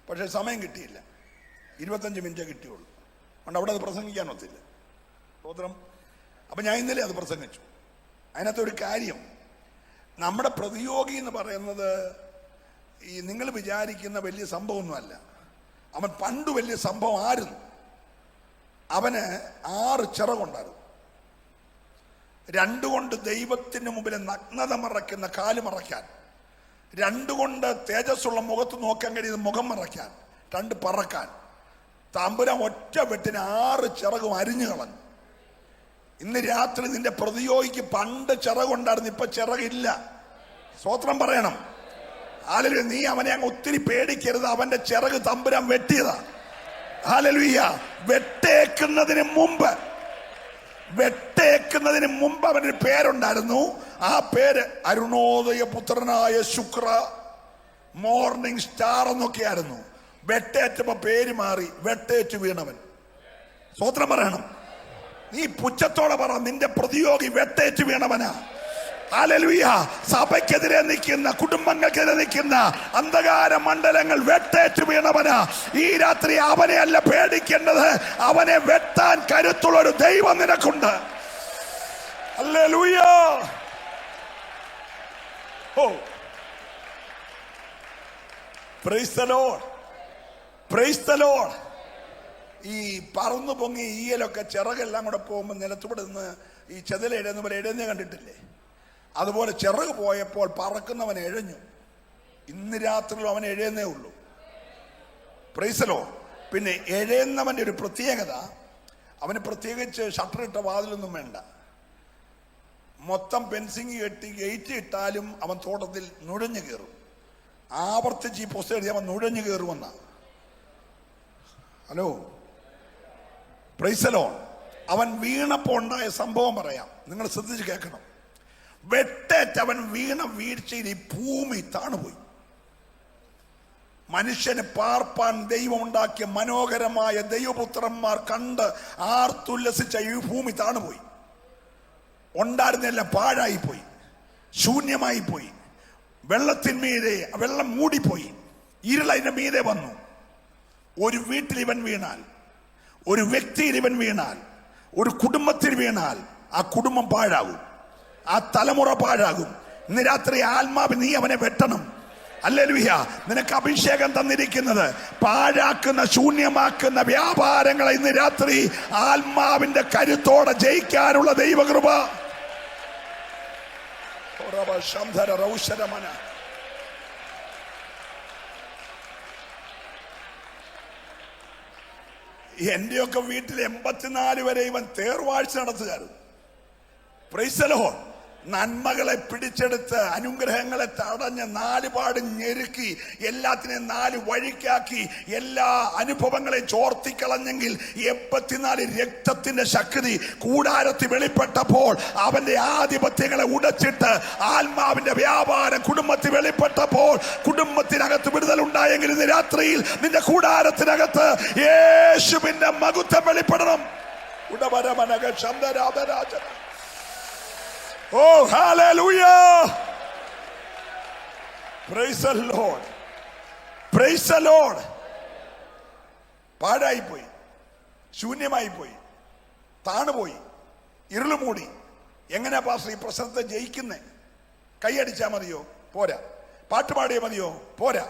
Speaker 1: പക്ഷേ സമയം കിട്ടിയില്ല, 25 മിനിറ്റേ കിട്ടിയുള്ളൂ. അതുകൊണ്ട് അവിടെ അത് പ്രസംഗിക്കാൻ ഒത്തില്ല. സ്തോത്രം. അപ്പം ഞാൻ ഇന്നലെ അത് പ്രസംഗിച്ചു. അതിനകത്ത് ഒരു കാര്യം, നമ്മുടെ പ്രതിയോഗി എന്ന് പറയുന്നത് ഈ നിങ്ങൾ വിചാരിക്കുന്ന വലിയ സംഭവമൊന്നുമല്ല. അവൻ പണ്ട് വലിയ സംഭവം ആയിരുന്നു. അവന് 6 ചിറകുണ്ടായിരുന്നു. 2 കൊണ്ട് ദൈവത്തിന് മുമ്പിൽ നഗ്നത മറയ്ക്കുന്ന കാല് മറയ്ക്കാൻ, 2 കൊണ്ട് തേജസ്സുള്ള മുഖത്ത് നോക്കാൻ കഴിയുന്ന മുഖം മറയ്ക്കാൻ, 2 പറക്കാൻ. തമ്പുരാൻ ഒറ്റ വെട്ടിന് 6 ചിറകും അരിഞ്ഞു കളഞ്ഞു. ഇന്ന് രാത്രി നിന്റെ പ്രതിയോഗിക്ക് പണ്ട് ചിറകുണ്ടായിരുന്നു, ഇപ്പൊ ചിറകില്ല. സ്വോത്രം പറയണം. ഹല്ലേലൂയ. നീ അവനെ അങ്ങ് ഒത്തിരി പേടിക്കരുത്. അവന്റെ ചിറക് തമ്പുരാൻ വെട്ടിയതാ. ഹല്ലേലൂയ. വെട്ടേക്കുന്നതിന് മുമ്പ് അവനൊരു പേരുണ്ടായിരുന്നു. ആ പേര് അരുണോദയ പുത്രനായ ശുക്ര, മോർണിംഗ് സ്റ്റാർ എന്നൊക്കെയായിരുന്നു. വെട്ടേറ്റപ്പോ പേര് മാറി, വെട്ടേറ്റ് വീണവൻ. സ്വോത്രം പറയണം. നീ പുച്ഛത്തോടെ പറ, നിന്റെ പ്രതിയോഗി വെട്ടേറ്റ് വീണവനാ. ഹല്ലേലൂയ. സഭയ്ക്കെതിരെ നിൽക്കുന്ന, കുടുംബങ്ങൾക്കെതിരെ നിൽക്കുന്ന അന്ധകാര മണ്ഡലങ്ങൾ വെട്ടേറ്റ് വീണവനാ. ഈ രാത്രി അവനെ അല്ല പേടിക്കേണ്ടത്, അവനെ വെട്ടാൻ കരുത്തുള്ള ഒരു ദൈവം നിനക്കുണ്ട്. Hallelujah. Oh, praise the Lord, praise the Lord. ഈ പറന്നു പൊങ്ങി ഈയലൊക്കെ ചിറകെല്ലാം കൂടെ പോകുമ്പോൾ നിലത്തൂടെ നിന്ന് ഈ ചെതലെഴുന്ന പോലെ എഴുന്നേ കണ്ടിട്ടില്ലേ? അതുപോലെ ചിറക് പോയപ്പോൾ പറക്കുന്നവൻ എഴഞ്ഞു. ഇന്ന് രാത്രിയിലും അവൻ എഴുന്നേ ഉള്ളൂ. Price the Lord. പിന്നെ എഴുന്നവന്റെ ഒരു പ്രത്യേകത, അവന് പ്രത്യേകിച്ച് ഷട്ടറിട്ട വാതിലൊന്നും വേണ്ട. മൊത്തം ഫെൻസിങ് കെട്ടി ഗേറ്റ് ഇട്ടാലും അവൻ തോട്ടത്തിൽ നുഴഞ്ഞു കയറും. ആവർത്തിച്ച് ഈ പുസ്തകം എഴുതി അവൻ നുഴഞ്ഞു കയറുമെന്ന. Hello, praise the Lord. അവൻ വീണപ്പോൾ ഉണ്ടായ സംഭവം പറയാം, നിങ്ങൾ ശ്രദ്ധിച്ച് കേൾക്കണം. വെട്ടേറ്റ് അവൻ വീണ വീഴ്ചയിൽ ഈ ഭൂമി താണുപോയി. മനുഷ്യന് പാർപ്പാൻ ദൈവം ഉണ്ടാക്കിയ മനോഹരമായ ദൈവപുത്രന്മാർ കണ്ട് ആർത്തുല്ലസിച്ച ഈ ഭൂമി താണുപോയി. ഉണ്ടായിരുന്നെല്ലാം പാഴായിപ്പോയി, ശൂന്യമായി പോയി. വെള്ളത്തിന്മീതെ വെള്ളം മൂടിപ്പോയി, ഇരുളതിന്റെ മീതെ വന്നു. ഒരു വീട്ടിൽ ഇവൻ വീണാൽ, ഒരു വ്യക്തിയിൽ ഇവൻ വീണാൽ, ഒരു കുടുംബത്തിൽ വീണാൽ ആ കുടുംബം പാഴാകും, ആ തലമുറ പാഴാകും. ഇന്ന് രാത്രി ആത്മാവ് നീ അവനെ വെട്ടണം. ഹല്ലേലൂയ. നിനക്ക് അഭിഷേകം തന്നിരിക്കുന്നത് പാഴാക്കുന്ന, ശൂന്യമാക്കുന്ന വ്യാപാരങ്ങളെ ഇന്ന് രാത്രി ആത്മാവിന്റെ കരുത്തോടെ ജയിക്കാനുള്ള ദൈവകൃപ. എന്റെയൊക്കെ വീട്ടിൽ 84 വരെ ഇവൻ തേർവാഴ്ച നടത്തുകയായിരുന്നു. Price the Lord. നന്മകളെ പിടിച്ചെടുത്ത് അനുഗ്രഹങ്ങളെ തടഞ്ഞ് നാലുപാടും ഞെരുക്കി എല്ലാത്തിനെയും നാല് വഴിക്കാക്കി എല്ലാ അനുഭവങ്ങളെയും ചോർത്തിക്കളഞ്ഞെങ്കിൽ 84 രക്തത്തിന്റെ ശക്തി കൂടാരത്തിൽ വെളിപ്പെട്ടപ്പോൾ അവന്റെ ആധിപത്യങ്ങളെ ഉടച്ചിട്ട് ആത്മാവിന്റെ വ്യാപാരം കുടുംബത്തിൽ വെളിപ്പെട്ടപ്പോൾ കുടുംബത്തിനകത്ത് വിടുതൽ ഉണ്ടായെങ്കിൽ ഇന്ന് രാത്രിയിൽ നിന്റെ കൂടാരത്തിനകത്ത് യേശുവിന്റെ മഹത്വം വെളിപ്പെടണം. ഉടവരമനക ശബ്ദരാധരാജന. Oh, hallelujah! Praise the Lord. Praise the Lord. പാഴായി പോയി, ശൂന്യമായി പോയി, താണുപോയി, ഇരുള് മൂടി. എങ്ങനെയാ പാസ്റ്റർ ഈ പ്രശ്നത്തെ ജയിക്കുന്നേ? കൈയടിച്ചാ മതിയോ? പോരാ. പാട്ടുപാടിയാ മതിയോ? പോരാ.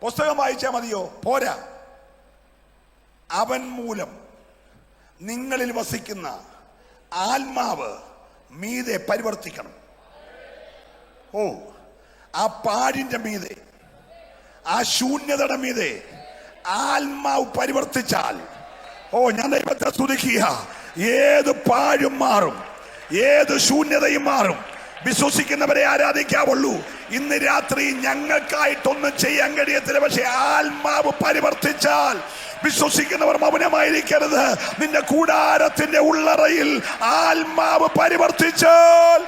Speaker 1: പുസ്തകം വായിച്ചാ മതിയോ? പോരാ. അവൻ മൂലം നിങ്ങളിൽ വസിക്കുന്ന ആത്മാവ് മീതെ പരിവർത്തിക്കണം. ഓ, ആ പാടിന്റെ മീതെ, ആ ശൂന്യതയുടെ മീതെ ആത്മാവ് പരിവർത്തിച്ചാൽ, ഓ, ഞാൻ ദൈവത്തെ സ്തുതിക്കുക, ഏത് പാഴും മാറും, ഏത് ശൂന്യതയും മാറും. വിശ്വസിക്കുന്നവരെ ആരാധിക്കാവുള്ളൂ. ഇന്ന് രാത്രി ഞങ്ങൾക്കായിട്ടൊന്നും ചെയ്യാൻ കഴിയത്തില്ല, പക്ഷെ ആത്മാവ് പരിവർത്തിച്ചാൽ വിശ്വസിക്കുന്നവർ മൗനമായിരിക്കരുത്. നിന്റെ കൂടാരത്തിന്റെ ഉള്ളറയിൽ ആത്മാവ് പരിവർത്തിച്ചാൽ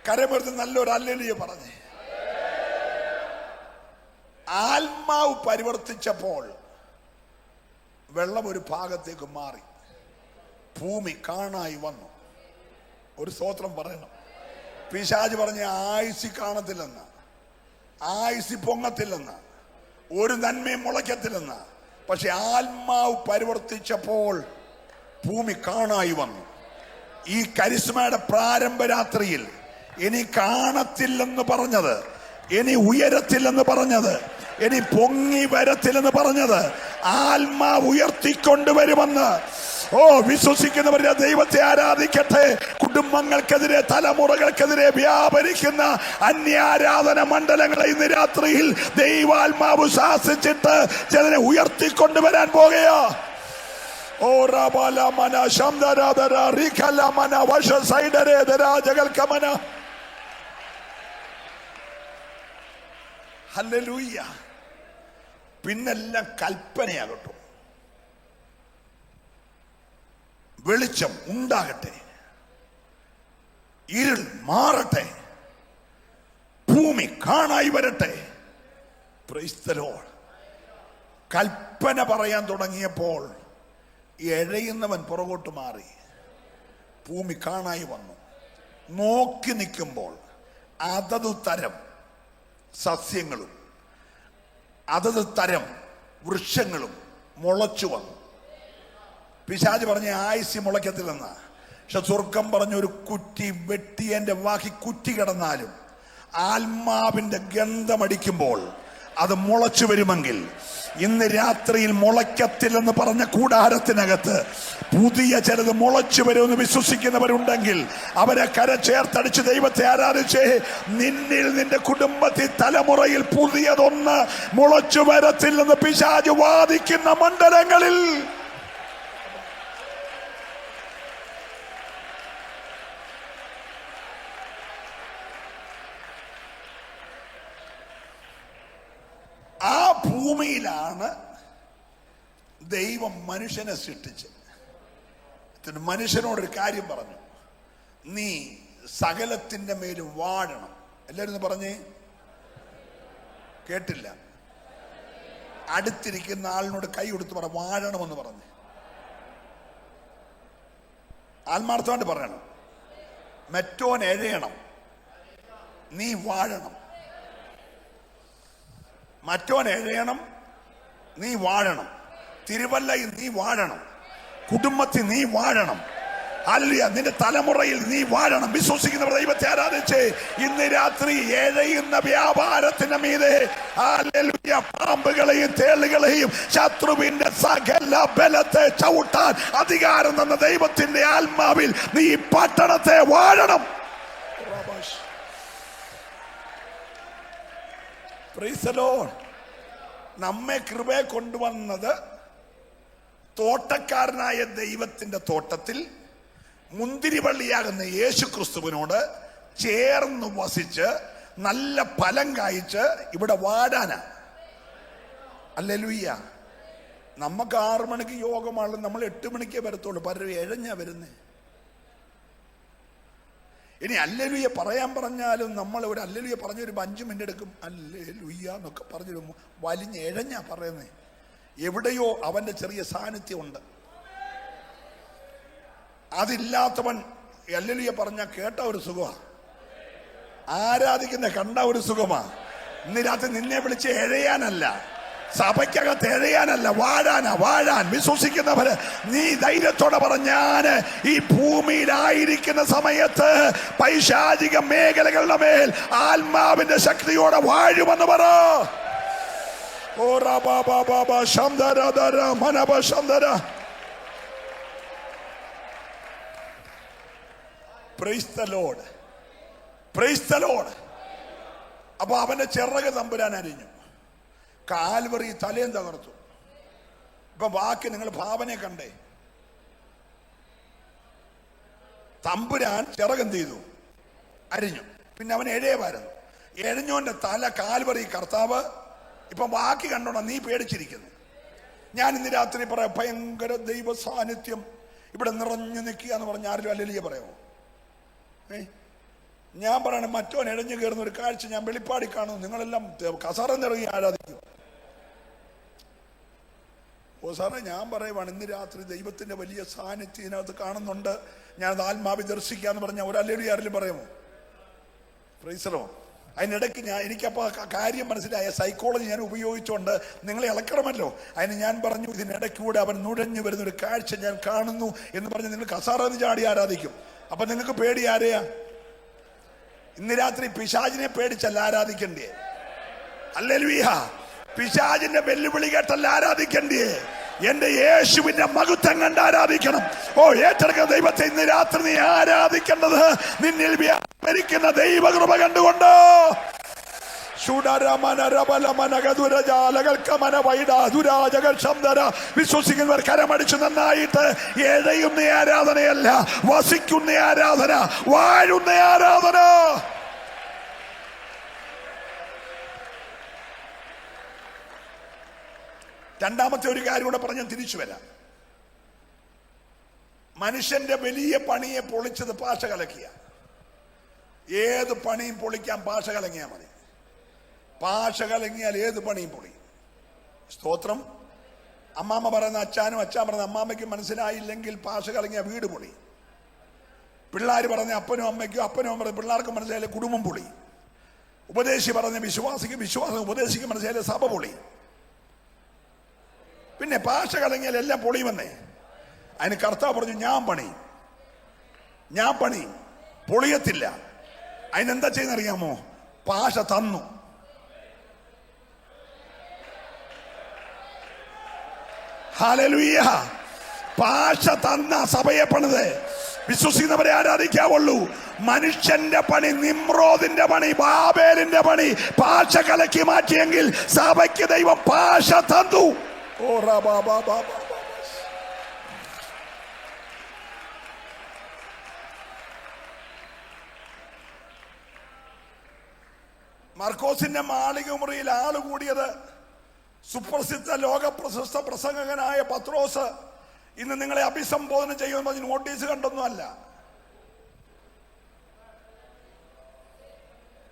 Speaker 1: കരമേർത്ത് നല്ലൊരു ഹല്ലേലൂയ പറഞ്ഞേ. ആത്മാവ് പരിവർത്തിച്ചപ്പോൾ വെള്ളം ഒരു ഭാഗത്തേക്ക് മാറി, ഭൂമി കാണായി വന്നു. ഒരു സ്തോത്രം പറയണം. പിശാച് പറഞ്ഞ ആയുസ് കാണത്തില്ലെന്ന്, ആയുസ് പൊങ്ങത്തില്ലെന്ന്, ഒരു നന്മയും മുളയ്ക്കത്തില്ലെന്ന്. പക്ഷെ ആത്മാവ് പരിവർത്തിച്ചപ്പോൾ ഭൂമി കാണായി വന്നു. ഈ കരിസ്മയുടെ പ്രാരംഭ രാത്രിയിൽ ഇനി കാണത്തില്ലെന്ന് പറഞ്ഞത്, ഇനി ഉയരത്തില്ലെന്ന് പറഞ്ഞത്, ഇനി പൊങ്ങി വരത്തില്ലെന്ന് പറഞ്ഞത് ആത്മാവ് ഉയർത്തിക്കൊണ്ടുവരുമെന്ന്. ഓ, വിശ്വസിക്കുന്നവരുടെ ദൈവത്തെ ആരാധിക്കട്ടെ. കുടുംബങ്ങൾക്കെതിരെ, തലമുറകൾക്കെതിരെ വ്യാപരിക്കുന്ന അന്യാരാധന മണ്ഡലങ്ങളെ ഇന്ന് രാത്രിയിൽ ദൈവാത്മാവ് ശാസിച്ചിട്ട് ചിലരെ ഉയർത്തിക്കൊണ്ടുവരാൻ പോകുകയാ. ഓ റബലമന ശംദരാദര റിഖലമന വശ സൈഡരേദര ജഗൽകമന. ഹല്ലേലൂയ. പിന്നെല്ലാം കൽപ്പനയാകട്ടെ. വെളിച്ചം ഉണ്ടാകട്ടെ, ഇരുൾ മാറട്ടെ, ഭൂമി കാണായി വരട്ടെ. Price the Lord. കൽപ്പന പറയാൻ തുടങ്ങിയപ്പോൾ എഴയുന്നവൻ പുറകോട്ട് മാറി, ഭൂമി കാണായി വന്നു. നോക്കി നിൽക്കുമ്പോൾ അതത് തരം സസ്യങ്ങളും അതത് തരം വൃക്ഷങ്ങളും മുളച്ചു വന്നു. പിശാച് പറഞ്ഞ ആയുസ് മുളയ്ക്കത്തില്ലെന്ന, പക്ഷെ സ്വർഗം പറഞ്ഞ ഒരു കുറ്റി വെട്ടിയന്റെ വാക്കി കുറ്റി കിടന്നാലും ആത്മാവിന്റെ ഗന്ധമടിക്കുമ്പോൾ അത് മുളച്ചു വരുമെങ്കിൽ ഇന്ന് രാത്രിയിൽ മുളയ്ക്കത്തില്ലെന്ന് പറഞ്ഞ കൂടാരത്തിനകത്ത് പുതിയ ചിലത് മുളച്ചു വരുമെന്ന് വിശ്വസിക്കുന്നവരുണ്ടെങ്കിൽ അവരെ കര ചേർത്തടിച്ച് ദൈവത്തെ ആരാധിച്ചേ. നിന്നിൽ, നിന്റെ കുടുംബത്തിൽ, തലമുറയിൽ പുതിയതൊന്ന് മുളച്ചു വരത്തില്ലെന്ന് പിശാച് വാദിക്കുന്ന മണ്ഡലങ്ങളിൽ ആ ഭൂമിയിലാണ് ദൈവം മനുഷ്യനെ സൃഷ്ടിച്ചത്. മനുഷ്യനോടൊരു കാര്യം പറഞ്ഞു, നീ സകലത്തിന്റെ മേലും വാഴണം. എല്ലാവരും പറഞ്ഞേ, കേട്ടില്ല. അടുത്തിരിക്കുന്ന ആളിനോട് കൈ കൊടുത്ത് പറ, വാഴണമെന്ന് പറഞ്ഞു. ആത്മാർത്ഥമായിട്ട് പറയണം. മറ്റോൻ എഴയണം, നീ വാഴണം. മറ്റോൻ എഴയണം, നീ വാഴണം. തിരുവല്ലയിൽ നീ വാഴണം, കുടുംബത്തിൽ നീ വാഴണം. ഹല്ലേലൂയ. നിന്റെ തലമുറയിൽ നീ വാഴണം. വിശ്വസിക്കുന്നവർ ദൈവത്തെ ആരാധിച്ച് ഇന്ന് രാത്രി എഴയുന്ന വ്യാപാരത്തിന്റെ മീതെ ഹല്ലേലൂയ പാമ്പുകളെയും തേളുകളെയും ശത്രുവിന്റെ സകല ബലത്തെ ചവിട്ടാൻ അധികാരം തന്ന ദൈവത്തിന്റെ ആത്മാവിൽ നീ ഈ പട്ടണത്തെ വാഴണം. Price the Lord. നമ്മെ കൃപയെ കൊണ്ടുവന്നത് തോട്ടക്കാരനായ ദൈവത്തിന്റെ തോട്ടത്തിൽ മുന്തിരിവള്ളിയാകുന്ന യേശു ക്രിസ്തുവിനോട് ചേർന്ന് വസിച്ച് നല്ല ഫലം കായ്ച്ച് ഇവിടെ വാടാനാ. ഹല്ലേലൂയ. നമുക്ക് 6 മണിക്ക് യോഗമാണ്, നമ്മൾ 8 മണിക്കേ വരത്തുള്ളൂ. പലരും എഴഞ്ഞാ വരുന്നേ. ഇനി ഹല്ലേലൂയ പറയാൻ പറഞ്ഞാലും നമ്മൾ ഒരു ഹല്ലേലൂയ പറഞ്ഞൊരു 5 മിനിറ്റ് എടുക്കും. ഹല്ലേലൂയ എന്നൊക്കെ പറഞ്ഞൊരു വലിഞ്ഞ് എഴഞ്ഞാ പറയുന്നേ. എവിടെയോ അവന്റെ ചെറിയ സാന്നിധ്യമുണ്ട്. അതില്ലാത്തവൻ ഹല്ലേലൂയ പറഞ്ഞ കേട്ട ഒരു സുഖമാ, ആരാധിക്കുന്ന കണ്ട ഒരു സുഖമാ. ഇന്ന് രാത്രി നിന്നെ വിളിച്ച് എഴയാനല്ല, സഭയ്ക്കകത്ത് എഴയാനല്ല, വാഴാൻ വിശ്വസിക്കുന്നവര് നീ ധൈര്യത്തോടെ പറഞ്ഞാന് ഈ ഭൂമിയിലായിരിക്കുന്ന സമയത്ത് പൈശാചിക മേഖലകളുടെ മേൽ ആത്മാവിന്റെ ശക്തിയോടെ വാഴുമെന്ന് പറ. Price the Lord, praise the Lord. അപ്പൊ അവന്റെ ചിറക് തമ്പുരാൻ അരിഞ്ഞു, കാൽവറി തലയും തകർത്തു. ഇപ്പൊ വാക്ക് നിങ്ങൾ ഭാവനെ കണ്ടേ. തമ്പുരാൻ ചിറകെന്ത് ചെയ്തു? അരിഞ്ഞു. പിന്നെ അവൻ എഴയവായിരുന്നു. എഴഞ്ഞോന്റെ തല കാൽവറി കർത്താവ്. ഇപ്പൊ വാക്ക് കണ്ടോണം, നീ പേടിച്ചിരിക്കുന്നു. ഞാൻ ഇന്ന് രാത്രി പറയാം, ഭയങ്കര ദൈവ സാന്നിധ്യം ഇവിടെ നിറഞ്ഞു നിൽക്കുക എന്ന് പറഞ്ഞ ആരും ഹല്ലേലൂയ പറയാമോ? ഞാൻ പറയണം, മറ്റോൻ എഴഞ്ഞു കയറുന്ന ഒരു കാഴ്ച ഞാൻ വെളിപ്പാടി കാണുന്നു. നിങ്ങളെല്ലാം കസറ നിറങ്ങി ആരാധിക്കും. ഓ സാറേ, ഞാൻ പറയുവാണ്, ഇന്ന് രാത്രി ദൈവത്തിന്റെ വലിയ സാന്നിധ്യം ഇതിനകത്ത് കാണുന്നുണ്ട്, ഞാനത് ആത്മാവി ദർശിക്കാന്ന് പറഞ്ഞ ഒരു ഹല്ലേലൂയ ആരെങ്കിലും പറയുമോ? Price the Lord. അതിനിടയ്ക്ക് എനിക്കപ്പോൾ കാര്യം മനസ്സിലായ സൈക്കോളജി ഞാൻ ഉപയോഗിച്ചുകൊണ്ട് നിങ്ങളെ ഇളക്കണമല്ലോ. അതിന് ഞാൻ പറഞ്ഞു, ഇതിനിടയ്ക്കൂടെ അവൻ നുഴഞ്ഞു വരുന്നൊരു കാഴ്ച ഞാൻ കാണുന്നു എന്ന് പറഞ്ഞ് നിങ്ങൾ കസാറന്ന് ചാടി ആരാധിക്കും. അപ്പൊ നിങ്ങൾക്ക് പേടി ആരെയാ? ഇന്ന് രാത്രി പിശാചിനെ പേടിച്ചല്ല ആരാധിക്കണ്ടേ. ഹല്ലേലൂയ. പിശാചിന്റെ വെല്ലുവിളി കേട്ടല്ല ആരാധിക്കണ്ടേ. എന്റെ യേശുവിന്റെ മഹത്വം കണ്ട് ആരാധിക്കണം. ഓ, ഏറ്റെടുക്കുന്ന ദൈവത്തെ ഇന്ന് രാത്രി നീ ആരാധിക്കേണ്ടത് നിന്നിൽ വ്യാപരിക്കുന്ന ദൈവകൃപ കണ്ടുകൊണ്ട്. വിശ്വസിക്കുന്നവർ കരമടിച്ച് നന്നായിട്ട് എഴയുന്ന ആരാധനയല്ല, വസിക്കുന്ന ആരാധന, വാഴുന്ന ആരാധന. രണ്ടാമത്തെ ഒരു കാര്യം കൂടെ പറഞ്ഞ് തിരിച്ചു വരാം. മനുഷ്യന്റെ വലിയ പണിയെ പൊളിച്ചത് പാഷ കലക്കിയ. ഏത് പണിയും പൊളിക്കാൻ പാഷ കലങ്ങിയാൽ മതി. പാഷ കലങ്ങിയാൽ ഏത് പണിയും പൊളി. സ്തോത്രം. അമ്മാമ്മ പറയുന്ന അച്ഛനും, അച്ഛൻ പറയുന്ന അമ്മാമ്മയ്ക്കും മനസ്സിലായില്ലെങ്കിൽ പാഷ കലങ്ങിയ വീട് പൊളി. പിള്ളേർ പറഞ്ഞ അപ്പനും അമ്മയ്ക്കും, അപ്പനും അമ്മ പിള്ളേർക്കും മനസ്സിലായാലും കുടുംബം പൊളി. ഉപദേശി പറഞ്ഞ വിശ്വാസിക്ക്, വിശ്വാസം ഉപദേശിക്ക് മനസ്സിലായാലും സഭ പൊളി. പിന്നെ പാഷ കലങ്ങിയാൽ എല്ലാം പൊളിയുമെന്നേ. അതിന് കർത്താവ് പറഞ്ഞു, ഞാൻ പണി പൊളിയത്തില്ല. അതിനെന്താ ചെയ്യുന്നറിയാമോ? പാഷ തന്നു. ഹല്ലേലൂയ. പാഷ തന്ന സഭയെ പണിത് വിശ്വസിക്കുന്നവരെ ആരാധിക്കാവുള്ളൂ. മനുഷ്യന്റെ പണി, നിമ്രോദിന്റെ പണി, ബാബേലിന്റെ പണി പാഷ കലക്കി മാറ്റിയെങ്കിൽ സഭയ്ക്ക് ദൈവം പാഷ തന്നു. മർക്കോസിന്റെ മാളിക മുറിയിൽ ആള് കൂടിയത് സുപ്രസിദ്ധ ലോക പ്രശസ്ത പ്രസംഗകനായ പത്രോസ് ഇന്ന് നിങ്ങളെ അഭിസംബോധന ചെയ്യുമെന്ന് പറഞ്ഞ് നോട്ടീസ് കണ്ടൊന്നുമല്ല.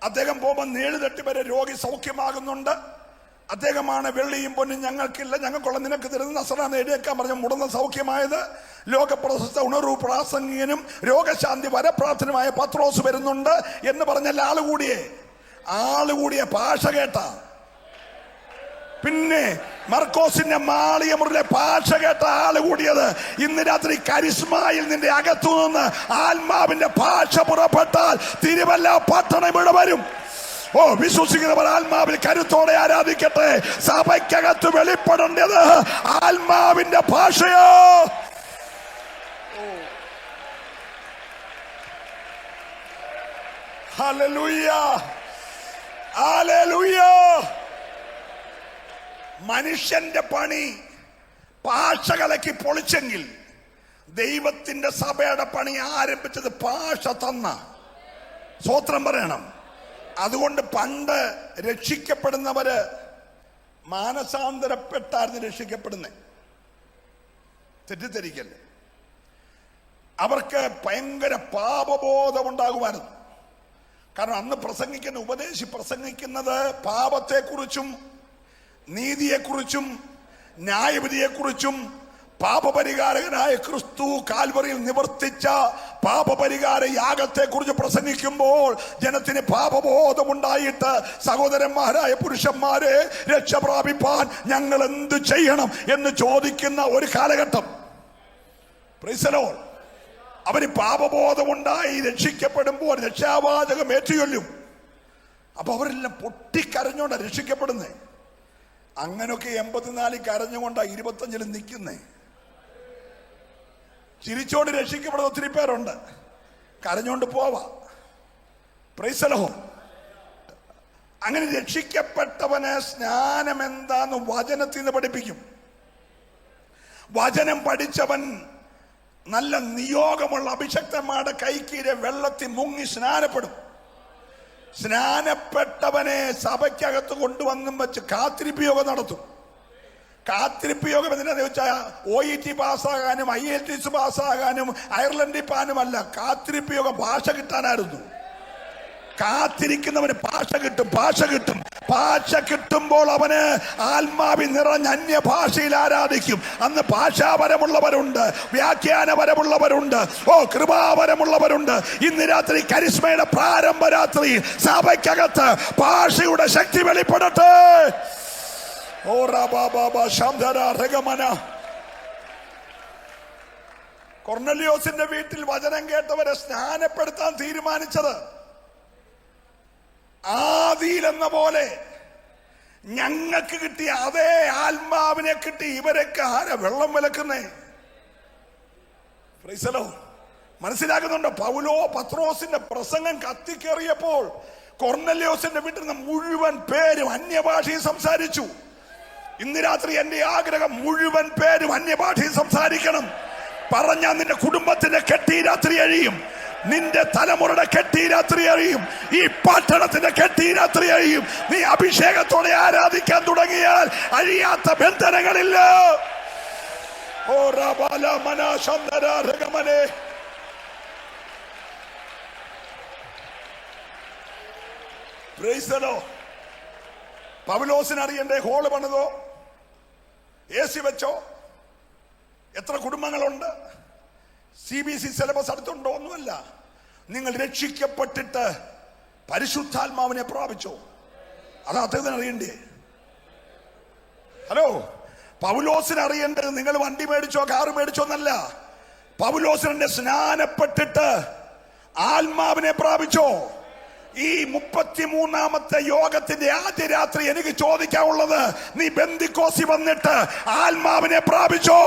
Speaker 1: അദ്ദേഹം പോകുമ്പോൾ 7 തട്ടി വരെ രോഗി സൗഖ്യമാകുന്നുണ്ട്. അദ്ദേഹമാണ് വെള്ളിയും പൊന്നും ഞങ്ങൾക്കില്ല, ഞങ്ങൾക്കുള്ള നിനക്ക് തരുന്ന നസറാന്ന് എഴുതിയേക്കാൻ പറഞ്ഞ മുടന്ന സൗഖ്യമായത്. ലോകപ്രശസ്ത ഉണർവ് പ്രാസംഗികനും രോഗശാന്തി വരപ്രാർത്ഥനുമായ പത്രോസ് വരുന്നുണ്ട് എന്ന് പറഞ്ഞല്ല ആളുകൂടിയ ഭാഷ കേട്ട. പിന്നെ മർക്കോസിന്റെ മാളിക മുറിയിലെ ഭാഷ കേട്ട ആള് കൂടിയത്. ഇന്ന് രാത്രി കരിസ്മയിൽ നിന്റെ അകത്തു നിന്ന് ആത്മാവിന്റെ ഭാഷ പുറപ്പെട്ടാൽ തിരുവല്ല പട്ടണം ഇവിടെ വരും. ഓ, വിശ്വസിക്കുന്നവർ ആത്മാവിൽ കരുത്തോടെ ആരാധിക്കട്ടെ. സഭയ്ക്കകത്ത് വെളിപ്പെടേണ്ടത് ആത്മാവിന്റെ ഭാഷയോ. Hallelujah, hallelujah. മനുഷ്യന്റെ പണി പാഷ കലക്കി പൊളിച്ചെങ്കിൽ ദൈവത്തിന്റെ സഭയുടെ പണി ആരംഭിച്ചത് പാഷ തന്ന. സ്തോത്രം പറയണം. അതുകൊണ്ട് പണ്ട് രക്ഷിക്കപ്പെടുന്നവര് മാനസാന്തരപ്പെട്ടായിരുന്നു രക്ഷിക്കപ്പെടുന്നേ. തെറ്റിദ്ധരിക്കല്ലേ. അവർക്ക് ഭയങ്കര പാപബോധമുണ്ടാകുമായിരുന്നു. കാരണം അന്ന് പ്രസംഗിക്കുന്ന ഉപദേശി പ്രസംഗിക്കുന്നത് പാപത്തെക്കുറിച്ചും നീതിയെക്കുറിച്ചും ന്യായവിധിയെക്കുറിച്ചും പാപപരിഹാരകനായ ക്രിസ്തു കാൽവറിയിൽ നിവർത്തിച്ച പാപപരിഹാര യാഗത്തെക്കുറിച്ച് പ്രസംഗിക്കുമ്പോൾ ജനത്തിന് പാപബോധമുണ്ടായിട്ട് സഹോദരന്മാരായ പുരുഷന്മാരെ രക്ഷ പ്രാപിപ്പാൻ ഞങ്ങൾ എന്ത് ചെയ്യണം എന്ന് ചോദിക്കുന്ന ഒരു കാലഘട്ടം. Price the Lord. അവന് പാപബോധമുണ്ടായി രക്ഷിക്കപ്പെടുമ്പോൾ രക്ഷാവാചകം ഏറ്റുചൊല്ലും. അപ്പൊ അവരെല്ലാം പൊട്ടിക്കരഞ്ഞോണ്ടാ രക്ഷിക്കപ്പെടുന്നേ. അങ്ങനൊക്കെ 84 കരഞ്ഞുകൊണ്ടാ 25 നിൽക്കുന്നേ. ചിരിച്ചോണ്ട് രക്ഷിക്കപ്പെടുന്ന ഒത്തിരി പേരുണ്ട്, കരഞ്ഞോണ്ട് പോവാ. Price the Lord. അങ്ങനെ രക്ഷിക്കപ്പെട്ടവന് സ്നാനം എന്താന്ന് വചനത്തിൽ നിന്ന് പഠിപ്പിക്കും. വചനം പഠിച്ചവൻ നല്ല നിയോഗമുള്ള അഭിഷക്തന്മാരുടെ കൈക്കീരെ വെള്ളത്തിൽ മുങ്ങി സ്നാനപ്പെടും. സ്നാനപ്പെട്ടവനെ സഭയ്ക്കകത്ത് കൊണ്ടുവന്നും വെച്ച് കാത്തിരിപ്പ് യോഗം നടത്തും. കാത്തിരിപ്പ് യോഗം എന്തിനാന്ന് ചോദിച്ചാൽ OET പാസ്സാകാനും IELTS പാസ്സാകാനും അയർലൻഡിൽ പാനുമല്ല. കാത്തിരിപ്പ് യോഗം ഭാഷ കിട്ടാനായിരുന്നു. കാത്തിരിക്കുന്നവന് ഭാഷ കിട്ടും. ഭാഷ കിട്ടും. ഭാഷ കിട്ടുമ്പോൾ അവന് ആത്മാവിൽ നിറഞ്ഞ അന്യഭാഷയിൽ ആരാധിക്കും. അന്ന് ഭാഷാപരമുള്ളവരുണ്ട്, വ്യാഖ്യാനപരമുള്ളവരുണ്ട്, കൃപാപരമുള്ളവരുണ്ട്. ഇന്ന് രാത്രി കരിസ്മയുടെ പ്രാരംഭ രാത്രി സഭയ്ക്കകത്ത് ഭാഷയുടെ ശക്തി വെളിപ്പെടട്ടെ. കൊർന്നലിയോസിന്റെ വീട്ടിൽ വചനം കേട്ടവരെ സ്നാനപ്പെടുത്താൻ തീരുമാനിച്ചത് ആദിയിലെന്ന പോലെ ഞങ്ങൾക്ക് കിട്ടിയ അതേ ആത്മാവിനെ കിട്ടി ഇവരൊക്കെ ആരാ വെള്ളം വിലക്കുന്നേ? Praise the Lord. മനസ്സിലാക്കുന്നുണ്ടോ? പത്രോസിന്റെ പ്രസംഗം കത്തിക്കേറിയപ്പോൾ കൊർന്നലിയോസിന്റെ വീട്ടിൽ നിന്ന് മുഴുവൻ പേരും അന്യഭാഷയിൽ സംസാരിച്ചു. ഇന്ന് രാത്രി എന്റെ ആഗ്രഹം മുഴുവൻ പേരും അന്യഭാഷയിൽ സംസാരിക്കണം. പറഞ്ഞാൽ നിന്റെ കുടുംബത്തിന്റെ കെട്ടി രാത്രി അഴിയും, നിന്റെ തലമുറയുടെ കെട്ടി രാത്രി അഴിയും, ഈ പട്ടണത്തിന്റെ കെട്ടി രാത്രി അഴിയും. നീ അഭിഷേകത്തോടെ ആരാധിക്കാൻ തുടങ്ങിയാൽ അഴിയാത്ത ബന്ധനങ്ങളില്ല. ഓ റബാല മനാശന്തര രഗമനെ. Praise the Lord. പൗലോസിന് അറിയണ്ടേ? ഹോള് പണിതോ? AC വെച്ചോ? എത്ര കുടുംബങ്ങളുണ്ട്? CBC syllabus അടുത്തുണ്ടോ? ഒന്നുമല്ല. നിങ്ങൾ രക്ഷിക്കപ്പെട്ടിട്ട് പരിശുദ്ധാത്മാവിനെ പ്രാപിച്ചോ? അത് അദ്ദേഹത്തിന് അറിയണ്ടേ? ഹലോ, പൗലോസിന് അറിയേണ്ടത് നിങ്ങൾ വണ്ടി മേടിച്ചോ കാറ് മേടിച്ചോ എന്നല്ല. പൗലോസിനെ സ്നാനപ്പെട്ടിട്ട് ആത്മാവിനെ പ്രാപിച്ചോ? ഈ 33ാമത്തെ യോഗത്തിന്റെ ആദ്യ രാത്രി എനിക്ക് ചോദിക്കാനുള്ളത്, നീ ബെന്തിക്കോസി വന്നിട്ട് ആത്മാവിനെ പ്രാപിച്ചോ?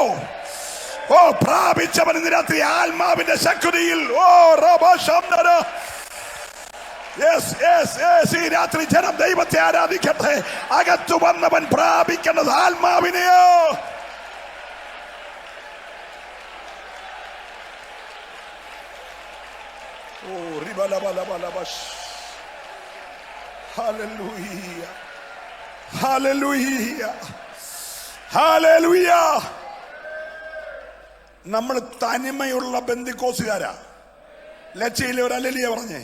Speaker 1: പ്രാപിച്ചവൻ ഇന്ന് രാത്രി ആത്മാവിന്റെ ശക്തിയിൽ ഈ രാത്രി ജനം ദൈവത്തെ ആരാധിക്കട്ടെ. അകത്തു വന്നവൻ പ്രാപിക്കുന്നത് ആത്മാവിനെയോ? Hallelujah, hallelujah, hallelujah. നമ്മൾ തനിമയുള്ള ബന്ധിക്കോസുകാരാ. ലച്ചയിലെ ഒരു ഹല്ലേലൂയ പറഞ്ഞേ.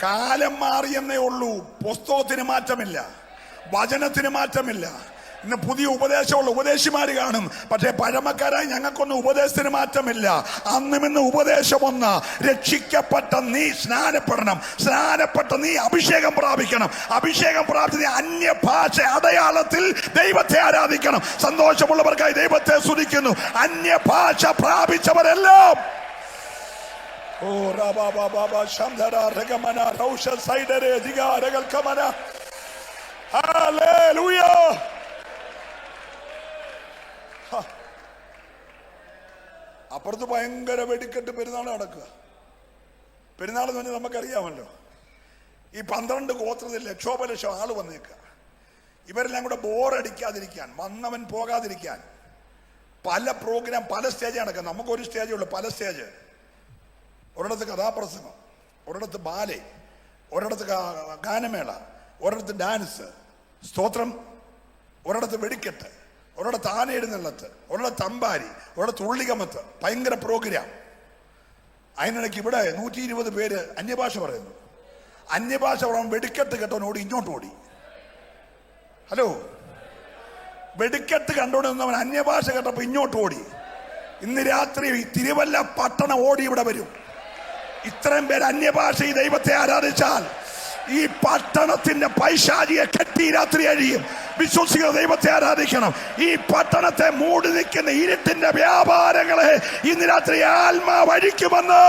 Speaker 1: കാലം മാറിയെന്നേ ഉള്ളൂ, പുസ്തകത്തിന് മാറ്റമില്ല, വചനത്തിന് മാറ്റമില്ല. ഇന്ന് പുതിയ ഉപദേശമുള്ള ഉപദേശിമാര് കാണും, പക്ഷേ പഴമക്കാരായി ഞങ്ങൾക്കൊന്നും ഉപദേശത്തിന് മാറ്റമില്ല. അന്നും ഇന്ന് ഉപദേശം ഒന്ന്, രക്ഷിക്കപ്പെട്ട നീ സ്നാനപ്പെടണം, സ്നാനപ്പെട്ട നീ അഭിഷേകം പ്രാപിക്കണം, അഭിഷേകം പ്രാപിച്ച അന്യഭാഷ അടയാളത്തിൽ ദൈവത്തെ ആരാധിക്കണം. സന്തോഷമുള്ളവർക്കായി ദൈവത്തെ സ്തുതിക്കുന്നു. അന്യഭാഷ പ്രാപിച്ചവരെല്ലാം അപ്പുറത്ത് ഭയങ്കര വെടിക്കെട്ട് പെരുന്നാൾ നടക്കുക. പെരുന്നാൾ എന്ന് പറഞ്ഞാൽ നമുക്കറിയാമല്ലോ, ഈ 12 ഗോത്രത്തിൽ ലക്ഷോപലക്ഷം ആള് വന്നേക്കുക. ഇവരെല്ലാം കൂടെ ബോറടിക്കാതിരിക്കാൻ, വന്നവൻ പോകാതിരിക്കാൻ പല പ്രോഗ്രാം, പല സ്റ്റേജ് നടക്കുന്നത്. നമുക്കൊരു സ്റ്റേജേ ഉള്ളൂ, പല സ്റ്റേജ്. ഒരിടത്ത് കഥാപ്രസംഗം, ഒരിടത്ത് ബാലെ, ഒരിടത്ത് ഗാനമേള, ഒരിടത്ത് ഡാൻസ്, സ്തോത്രം, ഒരിടത്ത് വെടിക്കെട്ട്, ഒരിടത്ത് ആനയെഴുന്നള്ളത്ത്, ഒരിടത്ത് അമ്പാരി, ഒരിടത്ത് ഉള്ളികമത്ത്. ഭയങ്കര പ്രോഗ്രാം. അതിനിടയ്ക്ക് ഇവിടെ 120 പേര് അന്യഭാഷ പറയുന്നു. അന്യഭാഷ പറയാൻ വെടിക്കെട്ട് കേട്ടവൻ ഓടി ഇങ്ങോട്ട് ഓടി. ഹലോ, വെടിക്കെട്ട് കണ്ടോണ്ടിരുന്നവൻ അന്യഭാഷ കേട്ടപ്പോ ഇങ്ങോട്ട് ഓടി. ഇന്ന് രാത്രി തിരുവല്ല പട്ടണം ഓടി ഇവിടെ വരും. ഇത്രയും പേര് അന്യഭാഷ ഈ ദൈവത്തെ ആരാധിച്ചാൽ ഈ പട്ടണത്തിന്റെ പൈശാചിയെ കെട്ടി രാത്രി അഴിയും. വിശ്വസിക്കുന്ന ദൈവത്തെ ആരാധിക്കണം. ഈ പട്ടണത്തെ മൂടി നിൽക്കുന്ന ഇരുട്ടിന്റെ വ്യാപാരങ്ങളെ ഇന്ന് രാത്രി ആത്മാവ് അഴിക്കുമെന്ന്.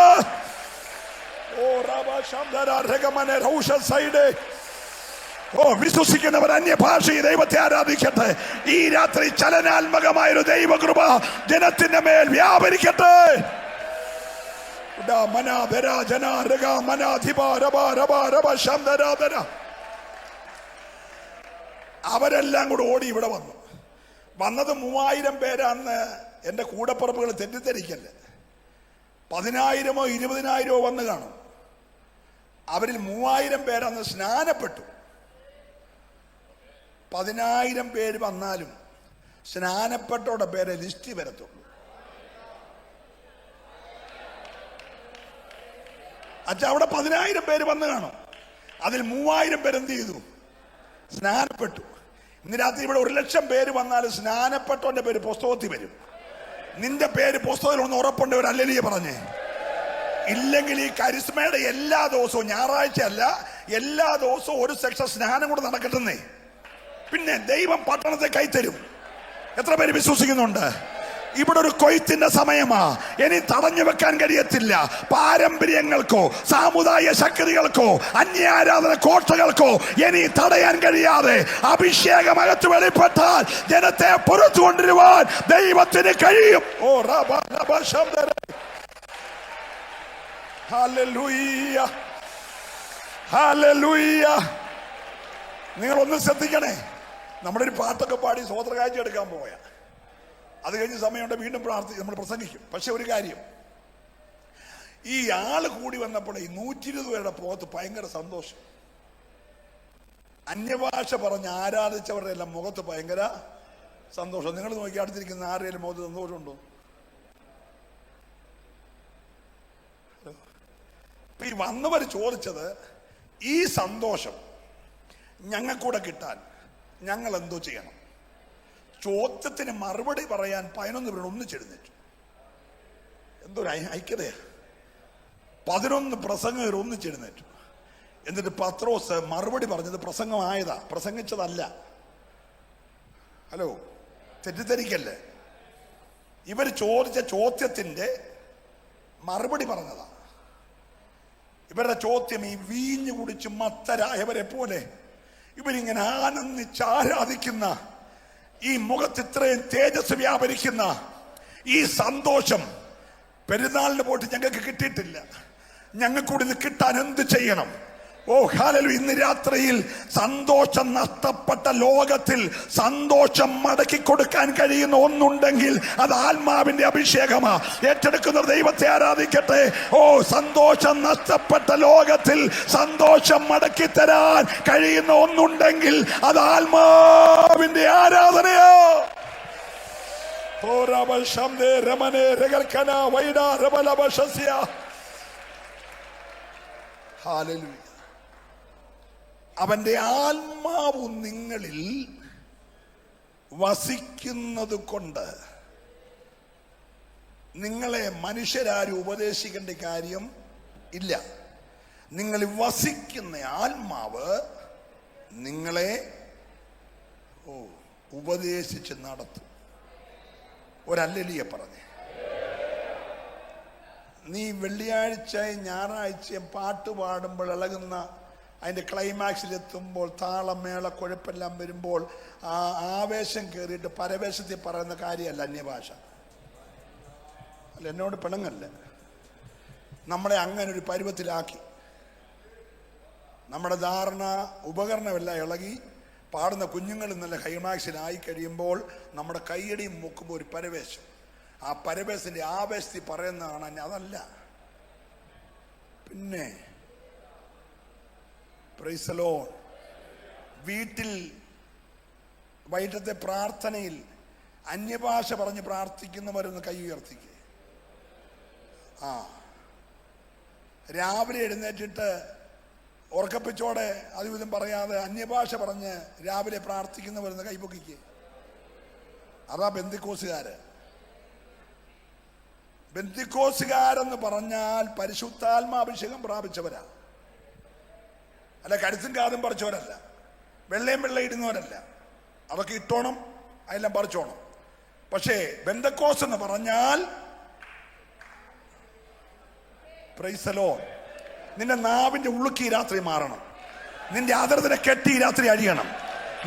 Speaker 1: വിശ്വസിക്കുന്നവർ അന്യഭാഷ ഈ ദൈവത്തെ ആരാധിക്കട്ടെ. ഈ രാത്രി ചലനാത്മകമായൊരു ദൈവകൃപ ജനത്തിന്റെ മേൽ വ്യാപരിക്കട്ടെ. അവരെല്ലാം കൂടെ ഓടി ഇവിടെ വന്നു. വന്നത് 3000 പേരാന്ന് എന്റെ കൂടപ്പുറപ്പുകൾ തെറ്റിദ്ധരിക്കല്ലേ. 10,000-ഓ 20,000-ഓ വന്ന് കാണും. അവരിൽ 3000 പേരന്ന് സ്നാനപ്പെട്ടു. 10,000 പേര് വന്നാലും സ്നാനപ്പെട്ടോടെ പേരെ ലിസ്റ്റ് വരത്തുള്ളൂ. അച്ഛാ, അവിടെ 10,000 പേര് വന്ന് കാണും. അതിൽ 3000 പേര് എന്ത് ചെയ്തു? സ്നാനപ്പെട്ടു. ഇന്ന് രാത്രി ഇവിടെ 1,00,000 പേര് വന്നാലും സ്നാനപ്പെട്ടവന്റെ പേര് പുസ്തകത്തിൽ വരും. നിന്റെ പേര് പുസ്തകത്തിൽ ഒന്ന് ഉറപ്പുണ്ട്. ഒരു ഹല്ലേലൂയ പറഞ്ഞേ. ഇല്ലെങ്കിൽ ഈ കരിസ്മയുടെ എല്ലാ ദിവസവും, ഞായറാഴ്ച അല്ല, എല്ലാ ദിവസവും ഒരു സെക്ഷൻ സ്നാനം കൂടെ നടക്കട്ടെന്നേ. പിന്നെ ദൈവം പട്ടണത്തെ കൈത്തരും. എത്ര പേര് വിശ്വസിക്കുന്നുണ്ട്? ഇവിടെ ഒരു കൊയ്ത്തിന്റെ സമയമാ. ഇനി തടഞ്ഞു വെക്കാൻ കഴിയത്തില്ല. പാരമ്പര്യങ്ങൾക്കോ സാമുദായിക ശക്തികൾക്കോ അന്യാരാധന കോട്ടകൾക്കോ ഇനി തടയാൻ കഴിയാതെ അഭിഷേകം അകത്ത് വെളിപ്പെട്ടാൽ ജനത്തെ പുറത്തു കൊണ്ടുവരുവാൻ ദൈവത്തിന് കഴിയും. ഓ ഹല്ലേലൂയ, ഹല്ലേലൂയ. നിങ്ങൾ ഒന്ന് ശ്രദ്ധിക്കണേ. നമ്മുടെ ഒരു പാട്ടൊക്കെ പാടി സ്വോത്രകാഴ്ച എടുക്കാൻ പോയാ അത് കഴിഞ്ഞ് സമയമുണ്ട് വീണ്ടും നമ്മൾ പ്രസംഗിക്കും. പക്ഷെ ഒരു കാര്യം, ഈ ആള് കൂടി വന്നപ്പോൾ ഈ 120 പേരുടെ മുഖത്ത് ഭയങ്കര സന്തോഷം. അന്യഭാഷ പറഞ്ഞ് ആരാധിച്ചവരുടെ എല്ലാം മുഖത്ത് ഭയങ്കര സന്തോഷം. നിങ്ങൾ നോക്കി അടുത്തിരിക്കുന്ന ആരുടെയും മുഖത്ത് സന്തോഷമുണ്ടോ? ഈ വന്നവർ ചോദിച്ചത്, ഈ സന്തോഷം ഞങ്ങൾക്കൂടെ കിട്ടാൻ ഞങ്ങൾ എന്തോ ചെയ്യണം? ചോദ്യത്തിന് മറുപടി പറയാൻ 11 പേരോട് ഒന്നിച്ചെഴുന്നേറ്റു. എന്തൊരു ഐക്യതയാ! 11 പ്രസംഗകർ ഒന്നിച്ചെഴുന്നേറ്റു. എന്നിട്ട് പത്രോസ് മറുപടി പറഞ്ഞത് പ്രസംഗമായതാ, പ്രസംഗിച്ചതല്ല. ഹലോ, തെറ്റിദ്ധരിക്കല്ലേ. ഇവർ ചോദിച്ച ചോദ്യത്തിന്റെ മറുപടി പറഞ്ഞതാ. ഇവരുടെ ചോദ്യം, ഈ വീഞ്ഞു കുടിച്ച് മത്തരായവരെ പോലെ ഇവരിങ്ങനെ ആനന്ദിച്ച് ആരാധിക്കുന്ന, ഈ മുഖത്ത് ഇത്രയും തേജസ് വ്യാപരിക്കുന്ന ഈ സന്തോഷം പെരുന്നാളിന് പോയിട്ട് ഞങ്ങൾക്ക് കിട്ടിയിട്ടില്ല. ഞങ്ങൾക്കൂടി ഇത് കിട്ടാൻ എന്ത് ചെയ്യണം? ഓ ഹല്ലേലൂയ. ഇന്ന് രാത്രിയിൽ സന്തോഷം നഷ്ടപ്പെട്ട ലോകത്തിൽ സന്തോഷം മടക്കി കൊടുക്കാൻ കഴിയുന്ന ഒന്നുണ്ടെങ്കിൽ അത് ആത്മാവിന്റെ അഭിഷേകമാ. ഏറ്റെടുക്കുന്ന ദൈവത്തെ ആരാധിക്കട്ടെ. ഓ, സന്തോഷം നഷ്ടപ്പെട്ട ലോകത്തിൽ സന്തോഷം മടക്കി തരാൻ കഴിയുന്ന ഒന്നുണ്ടെങ്കിൽ അത് ആത്മാവിന്റെ ആരാധനയോ. ഹല്ലേലൂയ. അവന്റെ ആത്മാവ് നിങ്ങളിൽ വസിക്കുന്നത് കൊണ്ട് നിങ്ങളെ മനുഷ്യരാരും ഉപദേശിക്കേണ്ട കാര്യം ഇല്ല. നിങ്ങൾ വസിക്കുന്ന ആത്മാവ് നിങ്ങളെ ഉപദേശിച്ച് നടത്തും. ഒരല്ലേലൂയ പറഞ്ഞേ. നീ വെള്ളിയാഴ്ചയും ഞായറാഴ്ചയും പാട്ട് പാടുമ്പോൾ ഇളകുന്ന, അതിൻ്റെ ക്ലൈമാക്സിലെത്തുമ്പോൾ താളമേള കുഴപ്പമെല്ലാം വരുമ്പോൾ ആ ആവേശം കയറിയിട്ട് പരവേശത്തിൽ പറയുന്ന കാര്യമല്ല അന്യഭാഷ. അല്ല, എന്നോട് പിണങ്ങല്ല. നമ്മളെ അങ്ങനെ ഒരു പരുവത്തിലാക്കി. നമ്മുടെ ധാരണ ഉപകരണമെല്ലാം ഇളകി പാടുന്ന കുഞ്ഞുങ്ങൾ ഇന്നലെ ഹൈമാക്സിലായി കഴിയുമ്പോൾ നമ്മുടെ കൈയടിയും മുക്കുമ്പോൾ ഒരു പരവേശം, ആ പരവേശത്തിന്റെ ആവേശത്തിൽ പറയുന്നതാണ്. അതല്ല, പിന്നെ പ്രൈസ് ദി ലോർഡ്. വീട്ടിൽ വൈകിട്ടത്തെ പ്രാർത്ഥനയിൽ അന്യഭാഷ പറഞ്ഞ് പ്രാർത്ഥിക്കുന്നവരൊന്ന് കൈ ഉയർത്തിക്കേ. രാവിലെ എഴുന്നേറ്റിട്ട് ഉറക്കപ്പിച്ചോടെ അതുവിധം പറയാതെ അന്യഭാഷ പറഞ്ഞ് രാവിലെ പ്രാർത്ഥിക്കുന്നവരൊന്ന് കൈപൊക്കിക്കേ. അതാ ബന്ധിക്കോസുകാര്. ബന്ധിക്കോസുകാരെന്ന് പറഞ്ഞാൽ പരിശുദ്ധാത്മാഭിഷേകം പ്രാപിച്ചവരാ, അല്ല കഴുത്തും കാതും പറിച്ചവരല്ല, വെള്ളയും വെള്ള ഇടുന്നവരല്ല. അതൊക്കെ ഇട്ടോണം, അതെല്ലാം പറിച്ചോണം. പക്ഷേ ബെന്തക്കോസ് എന്ന് പറഞ്ഞാൽ പ്രൈസ് ദി ലോർഡ്, നിന്റെ നാവിന്റെ ഉളുക്കി രാത്രി മാറണം, നിന്റെ ആദരത്തിനെ കെട്ടി രാത്രി അഴിയണം.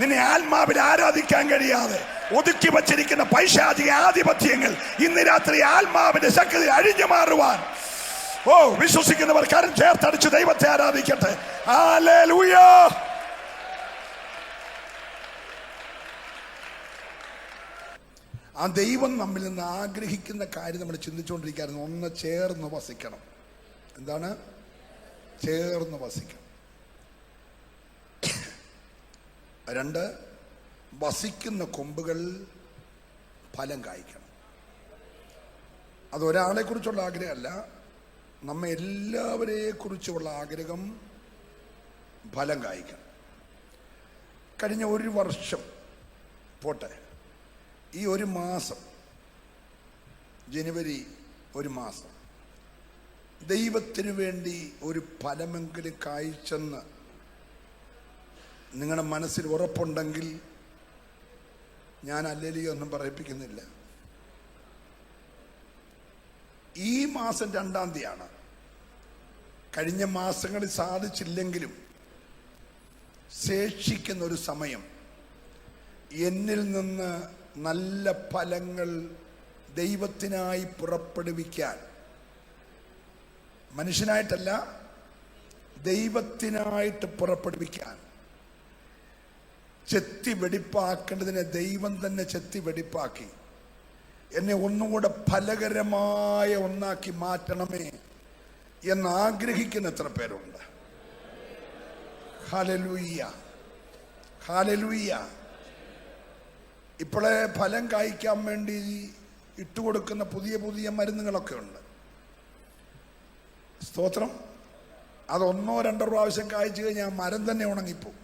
Speaker 1: നിന്നെ ആത്മാവിൽ ആരാധിക്കാൻ കഴിയാതെ ഒതുക്കി വച്ചിരിക്കുന്ന പൈശാചിക ആധിപത്യങ്ങൾ ഇന്ന് രാത്രി ആത്മാവിന്റെ ശക്തി അഴിഞ്ഞു മാറുവാൻ വിശ്വസിക്കുന്നവർ കരം ചേർത്തടിച്ച് ദൈവത്തെ ആരാധിക്കട്ടെ. ഹല്ലേലൂയ. ആ ദൈവം നമ്മിൽ നിന്ന് ആഗ്രഹിക്കുന്ന കാര്യം നമ്മൾ ചിന്തിച്ചുകൊണ്ടിരിക്കുകയായിരുന്നു. ഒന്ന്, ചേർന്ന് വസിക്കണം. എന്താണ്? ചേർന്ന് വസിക്കണം. 2, വസിക്കുന്ന കൊമ്പുകൾ ഫലം കായ്ക്കണം. അതൊരാളെ കുറിച്ചുള്ള ആഗ്രഹമല്ല, നമ്മെ എല്ലാവരെ കുറിച്ചുള്ള ആഗ്രഹം ഫലം കായ്ക്കണം. കഴിഞ്ഞ ഒരു വർഷം പോട്ടെ, ഈ ഒരു മാസം, ജനുവരി ഒരു മാസം, ദൈവത്തിനു വേണ്ടി ഒരു ഫലമെങ്കിലും കായ്ച്ചെന്ന് നിങ്ങളുടെ മനസ്സിൽ ഉറപ്പുണ്ടെങ്കിൽ ഞാൻ ഹല്ലേലൂയ ഒന്നും പറയിപ്പിക്കുന്നില്ല. ഈ മാസം 2-ാം തീയതിയാണ്. കഴിഞ്ഞ മാസങ്ങളിൽ സാധിച്ചില്ലെങ്കിലും ശേഷിക്കുന്ന ഒരു സമയം എന്നിൽ നിന്ന് നല്ല ഫലങ്ങൾ ദൈവത്തിനായി പുറപ്പെടുവിക്കാൻ, മനുഷ്യനായിട്ടല്ല ദൈവത്തിനായിട്ട് പുറപ്പെടുവിക്കാൻ, ചെത്തി വെടിപ്പാക്കേണ്ടതിനെ ദൈവം തന്നെ ചെത്തി വെടിപ്പാക്കി എന്നെ ഒന്നുകൂടെ ഫലകരമായ ഒന്നാക്കി മാറ്റണമേ എന്ന് ആഗ്രഹിക്കുന്ന എത്ര പേരുണ്ട്? Hallelujah, hallelujah. ഇപ്പോഴേ ഫലം കായ്ക്കാൻ വേണ്ടി ഇട്ടുകൊടുക്കുന്ന പുതിയ പുതിയ മരുന്നുകളൊക്കെ ഉണ്ട്. സ്തോത്രം. അത് 1-2 പ്രാവശ്യം കായ്ച്ചു കഴിഞ്ഞാൽ മരം തന്നെ ഉണങ്ങിപ്പോവും.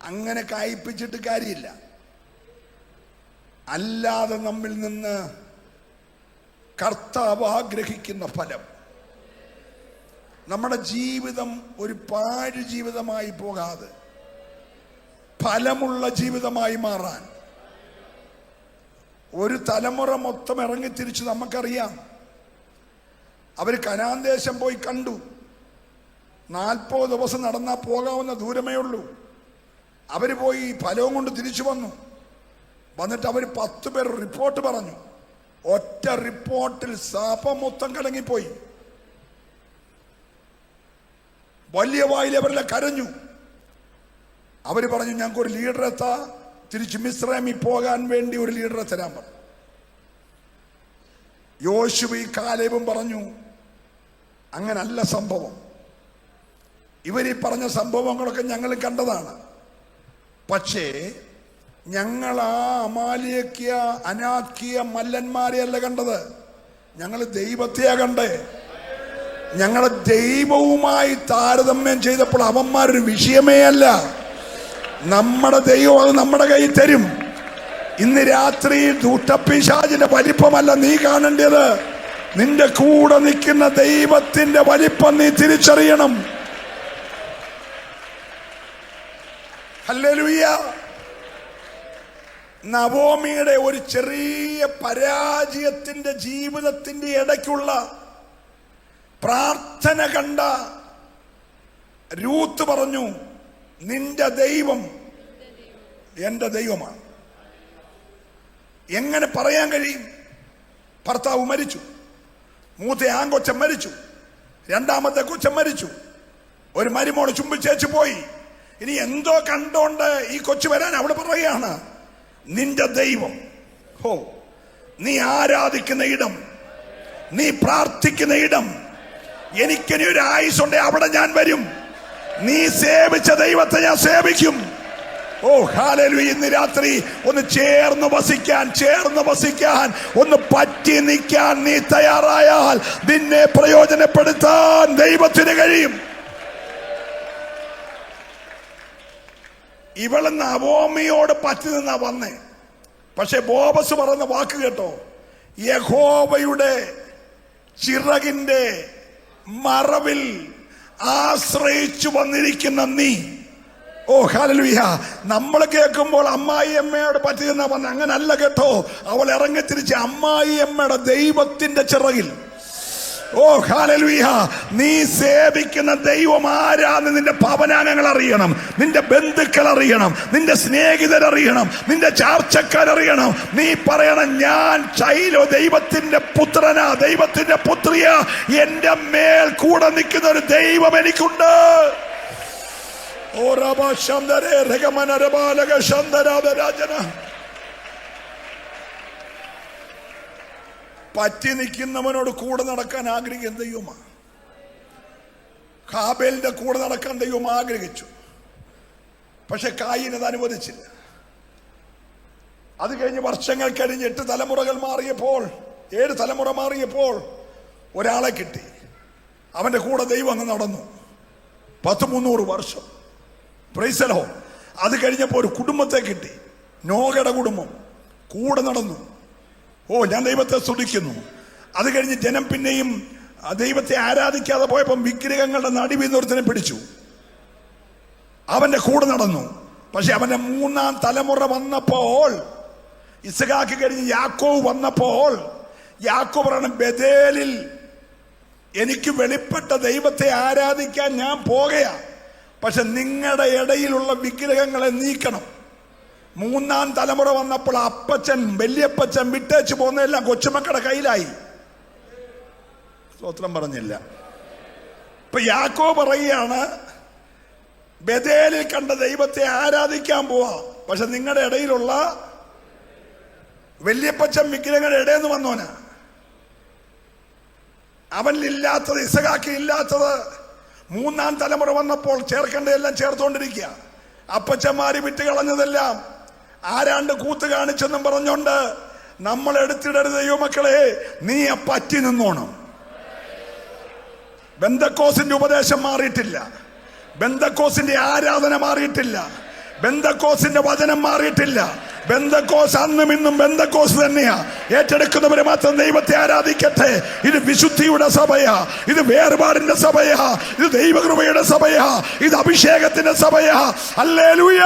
Speaker 1: അങ്ങനെ കായ്പിച്ചിട്ട് കാര്യമില്ല. അല്ലാതെ നമ്മിൽ നിന്ന് കർത്താവ് ആഗ്രഹിക്കുന്ന ഫലം, നമ്മുടെ ജീവിതം ഒരു പാഴ് ജീവിതമായി പോകാതെ ഫലമുള്ള ജീവിതമായി മാറാൻ ഒരു തലമുറ മൊത്തം ഇറങ്ങിത്തിരിച്ച് നമുക്കറിയാം. അവർ കനാൻ ദേശം പോയി കണ്ടു. 40 ദിവസം നടന്നാൽ പോകാവുന്ന ദൂരമേ ഉള്ളൂ. അവർ പോയി ഫലവും കൊണ്ട് തിരിച്ചു വന്നിട്ട് അവർ 10 പേർ റിപ്പോർട്ട് പറഞ്ഞു. ഒറ്റ റിപ്പോർട്ടിൽ സഭ മൊത്തം കലങ്ങിപ്പോയി. വലിയ വായിൽ അവരെല്ലാം കരഞ്ഞു. അവര് പറഞ്ഞു, ഞങ്ങൾക്കൊരു ലീഡറെ തിരിച്ച് മിസ്രൈമിൽ പോകാൻ വേണ്ടി ഒരു ലീഡറെ തരാൻ പറഞ്ഞു. യോശുവയും കാലേബും പറഞ്ഞു, അങ്ങനല്ല സംഭവം. ഇവരീ പറഞ്ഞ സംഭവങ്ങളൊക്കെ ഞങ്ങൾ കണ്ടതാണ്. പക്ഷേ ഞങ്ങൾ ആ അമാലേക്കിയ അനാക്കിയ മല്ലന്മാരെയല്ല കണ്ടത്, ഞങ്ങൾ ദൈവത്തെയാ കണ്ടേ. ഞങ്ങളെ ദൈവവുമായി താരതമ്യം ചെയ്തപ്പോൾ അവന്മാരൊരു വിഷയമേ അല്ല. നമ്മുടെ ദൈവം അത് നമ്മുടെ കയ്യിൽ തരും. ഇന്ന് രാത്രി ദൂഷ്ടപ്പിശാചിന്റെ വലിപ്പമല്ല നീ കാണേണ്ടത്, നിന്റെ കൂടെ നിൽക്കുന്ന ദൈവത്തിന്റെ വലിപ്പം നീ തിരിച്ചറിയണം. ഹല്ലേലൂയ. നവോമിയുടെ ഒരു ചെറിയ പരാജയത്തിന്റെ ജീവിതത്തിന്റെ ഇടയ്ക്കുള്ള പ്രാർത്ഥന കണ്ട രൂത്ത് പറഞ്ഞു, നിന്റെ ദൈവം എന്റെ ദൈവമാണ്. എങ്ങനെ പറയാൻ കഴിയും? ഭർത്താവ് മരിച്ചു, മൂത്ത ആൺകൊച്ചൻ മരിച്ചു, 2ാമത്തെ കൊച്ചൻ മരിച്ചു, ഒരു മരുമോള് ചുംബിച്ചേച്ചു പോയി. ഇനി എന്തോ കണ്ടോണ്ട് ഈ കൊച്ചു വരാൻ അവിടെ പറയുകയാണ്, നിന്റെ ദൈവം, നീ ആരാധിക്കുന്ന ഇടം, നീ പ്രാർത്ഥിക്കുന്ന ഇടം, എനിക്കിനി ഒരു ആയുസുണ്ട്, അവിടെ ഞാൻ വരും. നീ സേവിച്ച ദൈവത്തെ ഞാൻ സേവിക്കും. ഓ ഹല്ലേലൂയ. ഇന്ന് രാത്രി ഒന്ന് ചേർന്ന് വസിക്കാൻ, ഒന്ന് പറ്റി നിൽക്കാൻ നീ തയ്യാറായാൽ നിന്നെ പ്രയോജനപ്പെടുത്താൻ ദൈവത്തിന് കഴിയും. ഇവളെന്ന് അവോമിയോട് പറ്റി നിന്നാ വന്നേ. പക്ഷെ ബോബസ് പറയുന്ന വാക്ക് കേട്ടോ, യഹോവയുടെ ചിറകിന്റെ മറവിൽ ആശ്രയിച്ചു വന്നിരിക്കുന്ന നീ. ഓ ഹല്ലേലൂയ. നമ്മൾ കേൾക്കുമ്പോൾ അമ്മായി അമ്മയോട് പറ്റി നിന്നാ വന്ന, അങ്ങനല്ല കേട്ടോ. അവൾ ഇറങ്ങി തിരിച്ച് അമ്മായി അമ്മയുടെ ദൈവത്തിന്റെ ചിറകിൽ. ഓ ഹല്ലേലൂയ. നീ സേവിക്കുന്ന ദൈവം ആരാന്ന് നിന്റെ ഭവനാംഗങ്ങൾ അറിയണം, നിന്റെ ബന്ധുക്കൾ അറിയണം, നിന്റെ സ്നേഹിതരറിയണം, നിന്റെ ചാർച്ചക്കാരറിയണം. നീ പറയണം, ഞാൻ ചൈലോ ദൈവത്തിന്റെ പുത്രനാ, ദൈവത്തിന്റെ പുത്രിയ, എന്റെ മേൽ കൂടെ നിൽക്കുന്ന ഒരു ദൈവം എനിക്കുണ്ട്. പറ്റി നിൽക്കുന്നവനോട് കൂടെ നടക്കാൻ ആഗ്രഹിക്കുന്ന ദൈവമാണ്. ഹാബേലിന്റെ കൂടെ നടക്കാൻ ദൈവം ആഗ്രഹിച്ചു. പക്ഷെ കായീനത് അനുവദിച്ചില്ല. അത് കഴിഞ്ഞ് വർഷങ്ങൾ കഴിഞ്ഞ് 8 തലമുറകൾ മാറിയപ്പോൾ, 7 തലമുറ മാറിയപ്പോൾ ഒരാളെ കിട്ടി. അവന്റെ കൂടെ ദൈവം അങ്ങ് നടന്നു 300 വർഷം. Price the Lord. അത് കഴിഞ്ഞപ്പോൾ ഒരു കുടുംബത്തെ കിട്ടി, നോഹയുടെ കുടുംബം, കൂടെ നടന്നു. ഓ, ഞാൻ ദൈവത്തെ സ്തുതിക്കുന്നു. അത് കഴിഞ്ഞ് ജനം പിന്നെയും ദൈവത്തെ ആരാധിക്കാതെ പോയപ്പം വിഗ്രഹങ്ങളുടെ നടുവിൽ ഒരുത്തനെ പിടിച്ചു, അവന്റെ കൂടെ നടന്നു. പക്ഷെ അവന്റെ 3-ാം തലമുറ വന്നപ്പോൾ, ഇസ്ഹാക്ക് കഴിഞ്ഞ് യാക്കോബ് വന്നപ്പോൾ, യാക്കോബ് പറയണം, ബേഥേലിൽ എനിക്ക് വെളിപ്പെട്ട ദൈവത്തെ ആരാധിക്കാൻ ഞാൻ പോകുകയാ, പക്ഷെ നിങ്ങളുടെ ഇടയിലുള്ള വിഗ്രഹങ്ങളെ നീക്കണം. 3-ാം തലമുറ വന്നപ്പോൾ അപ്പച്ചൻ, വല്യപ്പച്ചൻ വിട്ടേച്ച് പോകുന്നതെല്ലാം കൊച്ചുമക്കളുടെ കയ്യിലായി. സ്തോത്രം പറഞ്ഞില്ല. ഇപ്പൊ യാക്കോബ് പറയുകയാണ്, ബേഥേലിൽ കണ്ട ദൈവത്തെ ആരാധിക്കാൻ പോവാ, പക്ഷെ നിങ്ങളുടെ ഇടയിലുള്ള വല്യപ്പച്ചൻ വിഗ്രഹങ്ങളുടെ ഇടയിൽ നിന്ന് വന്നോനാ. അവനിലില്ലാത്തത്, ഇസഹാക്ക് ഇല്ലാത്തത് 3-ാം തലമുറ വന്നപ്പോൾ ചേർക്കേണ്ടതെല്ലാം ചേർത്തോണ്ടിരിക്കുക. അപ്പച്ചന്മാര് വിറ്റ് കളഞ്ഞതെല്ലാം ആരാണ്ട് കൂത്ത് കാണിച്ചെന്നും പറഞ്ഞോണ്ട് നമ്മൾ എടുത്തിടരുത് ദൈവമക്കളെ. നീ പറ്റി നിന്നോണം. ബെന്തക്കോസിന്റെ ഉപദേശം മാറിയിട്ടില്ല, ബെന്തക്കോസിന്റെ ആരാധന മാറിയിട്ടില്ല, ബെന്തക്കോസിന്റെ വചനം മാറിയിട്ടില്ല. ബെന്തക്കോസ് അന്നും ഇന്നും ബെന്തക്കോസ് തന്നെയാ. ഏറ്റെടുക്കുന്നവരെ മാത്രം ദൈവത്തെ ആരാധിക്കട്ടെ. ഇത് വിശുദ്ധിയുടെ സഭയാ, ഇത് വേർപാടിന്റെ സഭയാ, ഇത് ദൈവകൃപയുടെ സഭയാ, ഇത് അഭിഷേകത്തിന്റെ സഭയാ. ഹല്ലേലൂയ.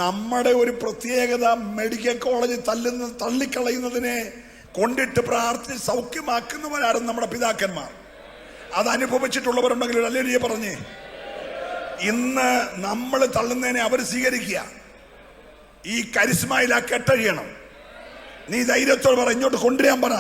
Speaker 1: നമ്മുടെ ഒരു പ്രത്യേകത, മെഡിക്കൽ കോളേജിൽ തള്ളിക്കളയുന്നതിനെ കൊണ്ടിട്ട് പ്രാർത്ഥിച്ച് സൗഖ്യമാക്കുന്നവരാരും നമ്മുടെ പിതാക്കന്മാർ. അത് അനുഭവിച്ചിട്ടുള്ളവരുണ്ടെങ്കിൽ ഹല്ലേലൂയ പറഞ്ഞേ. ഇന്ന് നമ്മൾ തള്ളുന്നതിനെ അവർ സ്വീകരിക്കുക. ഈ കരിസ്മയിൽ ആ കെട്ടഴിയണം. നീ ധൈര്യത്തോട് പറ, ഇങ്ങോട്ട് കൊണ്ടുവരാൻ പറ.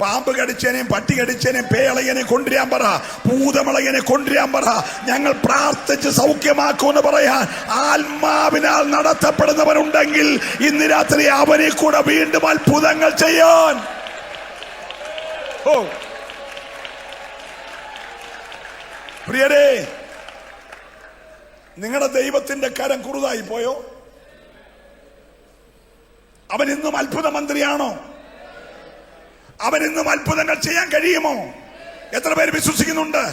Speaker 1: പാമ്പ് കടിച്ചേനെയും പട്ടി കടിച്ചേനെയും പേളയനെ കൊണ്ടുവരാൻ പറ, ഭൂതമളയനെ കൊണ്ടുവരാൻ പറ. ഞങ്ങൾ പ്രാർത്ഥിച്ച് സൗഖ്യമാക്കുമെന്ന് പറയാൻ ആത്മാവിനാൽ നടത്തപ്പെടുന്നവരുണ്ടെങ്കിൽ ഇന്ന് രാത്രി അവനെ കൂടെ വീണ്ടും അത്ഭുതങ്ങൾ ചെയ്യാൻ. ഓ പ്രിയരേ, നിങ്ങളുടെ ദൈവത്തിന്റെ കരം കുറുതായി പോയോ? അവൻ ഇന്നും അത്ഭുത മന്ത്രിയാണോ? അവൻ ഇന്നും അത്ഭുതങ്ങൾ ചെയ്യാൻ കഴിയുമോ? എത്ര പേര് വിശ്വസിക്കുന്നുണ്ട്?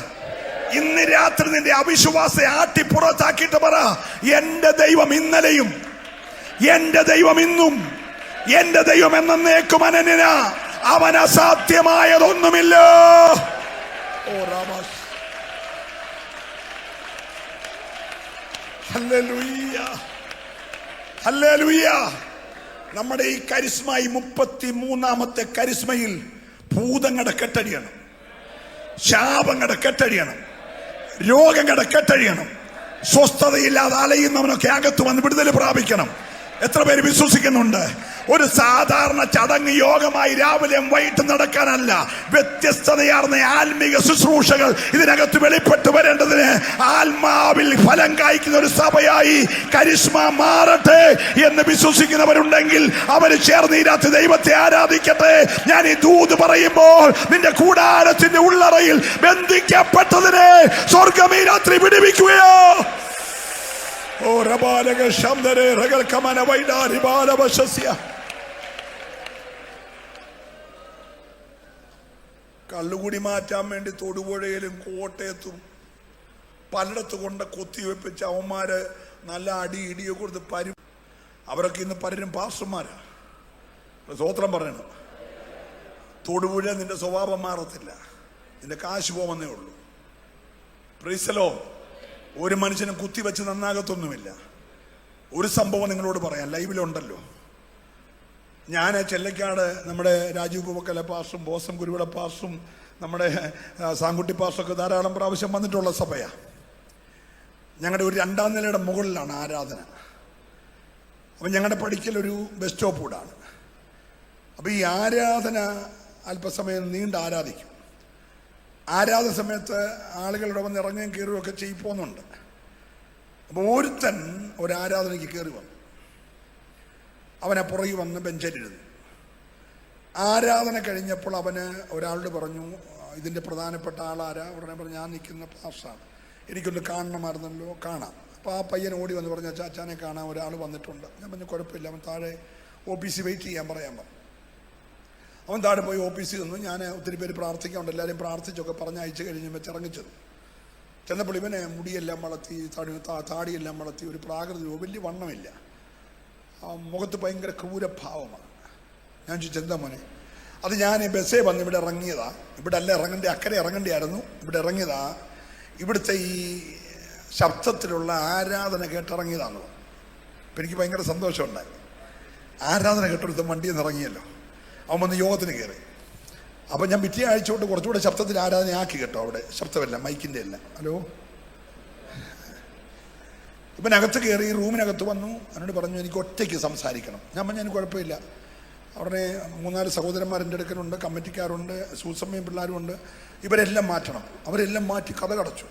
Speaker 1: ഇന്ന് രാത്രി നിന്റെ അവിശ്വാസത്തെ ആട്ടി പുറത്താക്കിയിട്ട് പറ, എന്റെ ദൈവം ഇന്നലെയും, എന്റെ ദൈവം ഇന്നും, എന്റെ ദൈവം എന്നേക്കും അനന്യനാ. അവൻ അസാധ്യമായതൊന്നുമില്ല. ഓ രാമാ, ഹല്ലേലൂയ, ഹല്ലേലൂയ. നമ്മുടെ ഈ കരിസ്മയിൽ 33-ാമത്തെ കരിസ്മയിൽ ഭൂതങ്ങളുടെ കെട്ടഴിയണം, ശാപങ്ങളുടെ കെട്ടഴിയണം, രോഗങ്ങളുടെ കെട്ടഴിയണം. സ്വസ്ഥതയില്ലാതെ അലയുന്നവനൊക്കെ അകത്ത് വന്ന് വിടുതൽ പ്രാപിക്കണം. എത്ര പേര് വിശ്വസിക്കുന്നുണ്ട്? ഒരു സാധാരണ ചടങ്ങ് യോഗമായി രാവിലെയും വൈകിട്ട് നടക്കാനല്ല. വ്യത്യസ്തതയാർന്ന ആത്മീക ശുശ്രൂഷകൾ ഇതിനകത്ത് വെളിപ്പെട്ടു വരേണ്ടതിന് ആത്മാവിൽ ഫലം കായ്ക്കുന്ന ഒരു സഭയായി കരിസ്മ മാറട്ടെ എന്ന് വിശ്വസിക്കുന്നവരുണ്ടെങ്കിൽ അവർ ചേർന്ന് ഈ രാത്രി ദൈവത്തെ ആരാധിക്കട്ടെ. ഞാൻ ഈ ദൂത് പറയുമ്പോൾ നിന്റെ കൂടാരത്തിന്റെ ഉള്ളറയിൽ ബന്ധിക്കപ്പെട്ടതിനെ സ്വർഗം ഈ രാത്രി വിടുവിക്കുകയോ. ഓ റബാലക ശബ്ദരെ റഗൽ കമന വൈഡാരി ബാലവശസ്യ. കള്ളുകൂടി മാറ്റാൻ വേണ്ടി തൊടുപുഴയിലും കോട്ടയത്തും പലയിടത്ത് കൊണ്ട് കൊത്തിവെപ്പിച്ച അവന്മാര് നല്ല ഇടിയെ കൊടുത്ത് അവരൊക്കെ ഇന്ന് പലരും പാസ്റ്റർമാരാ. സ്തോത്രം പറയണം. തൊടുപുഴ നിന്റെ സ്വഭാവം മാറത്തില്ല, നിന്റെ കാശ് പോകുന്നേ ഉള്ളൂ. പ്രൈസലോ. ഒരു മനുഷ്യനും കുത്തിവെച്ച് നന്നാകത്തൊന്നുമില്ല. ഒരു സംഭവം നിങ്ങളോട് പറയാം, ലൈവിലുണ്ടല്ലോ. ഞാൻ ചെല്ലക്കാട് നമ്മുടെ രാജീവ് പൂവക്കല പാസ്റ്ററും ബോസം കുരുവിള പാസ്റ്ററും നമ്മുടെ സാങ്കുട്ടി പാസ്റ്ററൊക്കെ ധാരാളം പ്രാവശ്യം വന്നിട്ടുള്ള സഭയാണ്. ഞങ്ങളുടെ ഒരു 2ാം നിലയുടെ മുകളിലാണ് ആരാധന. അപ്പം ഞങ്ങളുടെ പഠിക്കലൊരു ബസ് സ്റ്റോപ്പ് കൂടാണ്. അപ്പം ഈ ആരാധന അല്പസമയം നീണ്ട് ആരാധിക്കും. ആരാധന സമയത്ത് ആളുകളുടെ വന്ന് ഇറങ്ങുകയും കയറുകയൊക്കെ ചെയ്യിപ്പോന്നുണ്ട്. അപ്പോൾ ഒരുത്തൻ ഒരാരാധനയ്ക്ക് കയറി വന്നു. അവനെ പുറകെ വന്ന് ബെഞ്ചിലിരുന്നു. ആരാധന കഴിഞ്ഞപ്പോൾ അവന് ഒരാളോട് പറഞ്ഞു, ഇതിൻ്റെ പ്രധാനപ്പെട്ട ആളാരാ? ഉടനെ പറഞ്ഞു, ഞാൻ നിൽക്കുന്ന പാസ്റ്ററാണ്, എനിക്കൊന്ന് കാണണമായിരുന്നല്ലോ. കാണാം. അപ്പോൾ ആ പയ്യൻ ഓടി വന്ന് പറഞ്ഞു, ചാച്ചാനെ കാണാൻ ഒരാൾ വന്നിട്ടുണ്ട്. ഞാൻ പറഞ്ഞു, കുഴപ്പമില്ല, അവൻ താഴെ ഓഫീസിൽ വെയിറ്റ് ചെയ്യാൻ പറയാൻ പറഞ്ഞു. അവൻ താഴെ പോയി ഓഫീസിൽ നിന്നു. ഞാൻ ഒത്തിരി പേര് പ്രാർത്ഥിക്കാറുണ്ട്, എല്ലാവരും പ്രാർത്ഥിച്ചൊക്കെ പറഞ്ഞയച്ച് കഴിഞ്ഞ് വെച്ചിറങ്ങിച്ചത്. ചെന്നപ്പോൾ ഇവനെ മുടിയെല്ലാം വളർത്തി, താടിയെല്ലാം വളർത്തി, ഒരു പ്രാകൃതി, വലിയ വണ്ണമില്ല, മുഖത്ത് ഭയങ്കര ക്രൂരഭാവമാണ്. ഞാൻ ചോദിച്ചു, എന്താ മോനെ? അത് ഞാൻ ബസ്സേ വന്ന് ഇവിടെ ഇറങ്ങിയതാ. ഇവിടെ അല്ല ഇറങ്ങേണ്ടി, അക്കരെ ഇറങ്ങേണ്ടിയായിരുന്നു, ഇവിടെ ഇറങ്ങിയതാ. ഇവിടുത്തെ ഈ ശബ്ദത്തിലുള്ള ആരാധന കേട്ടിറങ്ങിയതാന്ന് പറഞ്ഞു. അപ്പം എനിക്ക് ഭയങ്കര സന്തോഷമുണ്ടായി. ആരാധന കേട്ടെടുത്ത വണ്ടിയിൽ നിന്ന് ഇറങ്ങിയല്ലോ. അവൻ വന്ന് യോഗത്തിന് കയറി. അപ്പം ഞാൻ പിറ്റേ ആഴ്ച കൊണ്ട് കുറച്ചുകൂടെ ശബ്ദത്തിൽ ആരാധനയാക്കി കേട്ടോ. അവിടെ ശബ്ദമല്ല, മൈക്കിൻ്റെ അല്ല. ഹലോ. ഇവനകത്ത് കയറി റൂമിനകത്ത് വന്നു. എന്നോട് പറഞ്ഞു, എനിക്ക് ഒറ്റയ്ക്ക് സംസാരിക്കണം. ഞാൻ പറഞ്ഞു, എനിക്ക് കുഴപ്പമില്ല. അവിടെ 3-4 സഹോദരന്മാരെൻ്റെ അടുക്കലുണ്ട്, കമ്മിറ്റിക്കാരുണ്ട്, സൂസമ്മയും പിള്ളേരുമുണ്ട്. ഇവരെല്ലാം മാറ്റണം. അവരെല്ലാം മാറ്റി കഥ കടച്ചു.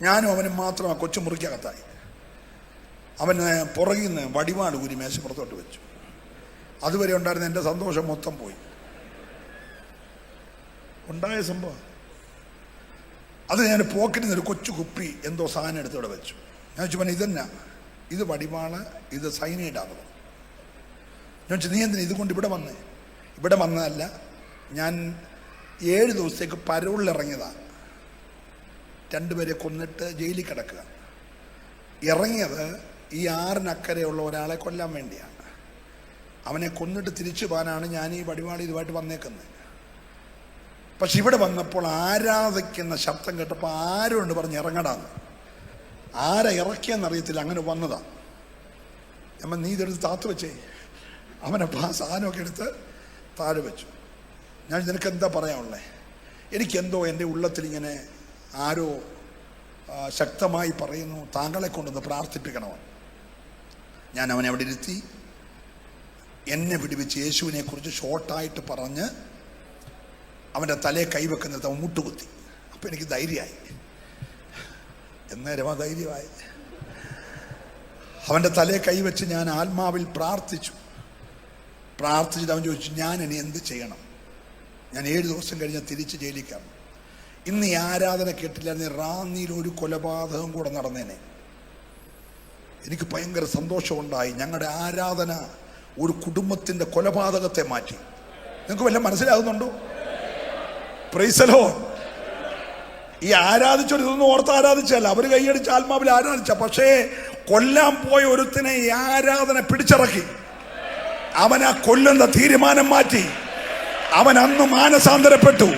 Speaker 1: ഞാനും അവനും മാത്രം ആ കൊച്ചു മുറിക്കകത്തായി. അവന് പുറകിൽ നിന്ന് വടിവാട് ഊരി മേശപ്പുറത്തോട്ട് വെച്ചു. അതുവരെ ഉണ്ടായിരുന്ന എൻ്റെ സന്തോഷം മൊത്തം പോയി. ഉണ്ടായ സംഭവം അത്. ഞാൻ പോക്കറ്റിൽ നിന്ന് ഒരു കൊച്ചു കുപ്പി എന്തോ സാധനം എടുത്തിവിടെ വെച്ചു. ഞാൻ ചോദിച്ചു, പിന്നെ ഇതെന്നാ? ഇത് വടിവാള്, ഇത് സൈനൈഡാന്ന് പറഞ്ഞു. ഞാൻ ചോദിച്ചു, നീ എന്തിനാ ഇതുകൊണ്ട് ഇവിടെ വന്നേ? ഇവിടെ വന്നതല്ല, ഞാൻ 7 ദിവസത്തേക്ക് പരോളിലിറങ്ങിയതാണ്. 2 പേരെ കൊന്നിട്ട് ജയിലിൽ കിടക്കുക. ഇറങ്ങിയത് ഈ 6-നക്കരെയുള്ള ഒരാളെ കൊല്ലാൻ വേണ്ടിയാണ്. അവനെ കൊന്നിട്ട് തിരിച്ചു പോകാനാണ് ഞാൻ ഈ വടിവാളി ഇതുമായിട്ട് വന്നേക്കുന്നത്. പക്ഷെ ഇവിടെ വന്നപ്പോൾ ആരാധിക്കുന്ന ശബ്ദം കേട്ടപ്പോൾ ആരോണ്ട് പറഞ്ഞ് ഇറങ്ങടാന്ന്. ആരെ ഇറക്കിയെന്നറിയത്തില്ല, അങ്ങനെ വന്നതാ. നമ്മൾ നീ ഇതെടുത്ത് താത്ത് വെച്ചേ. അവനപ്പോൾ ആ സാധനമൊക്കെ എടുത്ത് താഴെ വെച്ചു. ഞാൻ നിനക്ക് എന്താ പറയാനുള്ളത്? എനിക്കെന്തോ എൻ്റെ ഉള്ളത്തിലിങ്ങനെ ആരോ ശക്തമായി പറയുന്നു, താങ്കളെ കൊണ്ടൊന്ന് പ്രാർത്ഥിപ്പിക്കണമെന്ന്. ഞാൻ അവനെ അവിടെ ഇരുത്തി. എന്നെ വിടുവിച്ച് യേശുവിനെ കുറിച്ച് ഷോർട്ടായിട്ട് പറഞ്ഞ് അവൻ്റെ തലയെ കൈവെക്കുന്നത് അവൻ മുട്ടുകുത്തി. അപ്പം എനിക്ക് ധൈര്യമായി. എന്നേരം ആ ധൈര്യമായി. അവൻ്റെ തലയെ കൈവച്ച് ഞാൻ ആത്മാവിൽ പ്രാർത്ഥിച്ചു. പ്രാർത്ഥിച്ചിട്ട് അവൻ ചോദിച്ചു, ഞാൻ ഇനി എന്ത് ചെയ്യണം? ഞാൻ 7 ദിവസം കഴിഞ്ഞ് തിരിച്ച് ജയിലിൽ കയറണം. ഇന്ന് ഈ ആരാധന കേട്ടില്ലായിരുന്നു, റാന്നിയിൽ ഒരു കൊലപാതകം കൂടെ നടന്നേനെ. എനിക്ക് ഭയങ്കര സന്തോഷമുണ്ടായി. ഞങ്ങളുടെ ആരാധന ഒരു കുടുംബത്തിൻ്റെ കൊലപാതകത്തെ മാറ്റി. നിങ്ങൾക്ക് വല്ലതും മനസ്സിലാകുന്നുണ്ടോ? Price the Lord. ഈ ആരാധിച്ചൊരു ഇതൊന്നും ഓർത്ത് ആരാധിച്ചല്ല, അവർ കൈയടിച്ച് ആത്മാവിൽ ആരാധിച്ച. പക്ഷേ കൊല്ലാൻ പോയ ഒരുത്തിനെ ഈ ആരാധന പിടിച്ചിറക്കി. അവൻ ആ കൊല്ലുന്ന തീരുമാനം മാറ്റി. അവൻ അന്ന് മാനസാന്തരപ്പെട്ടു.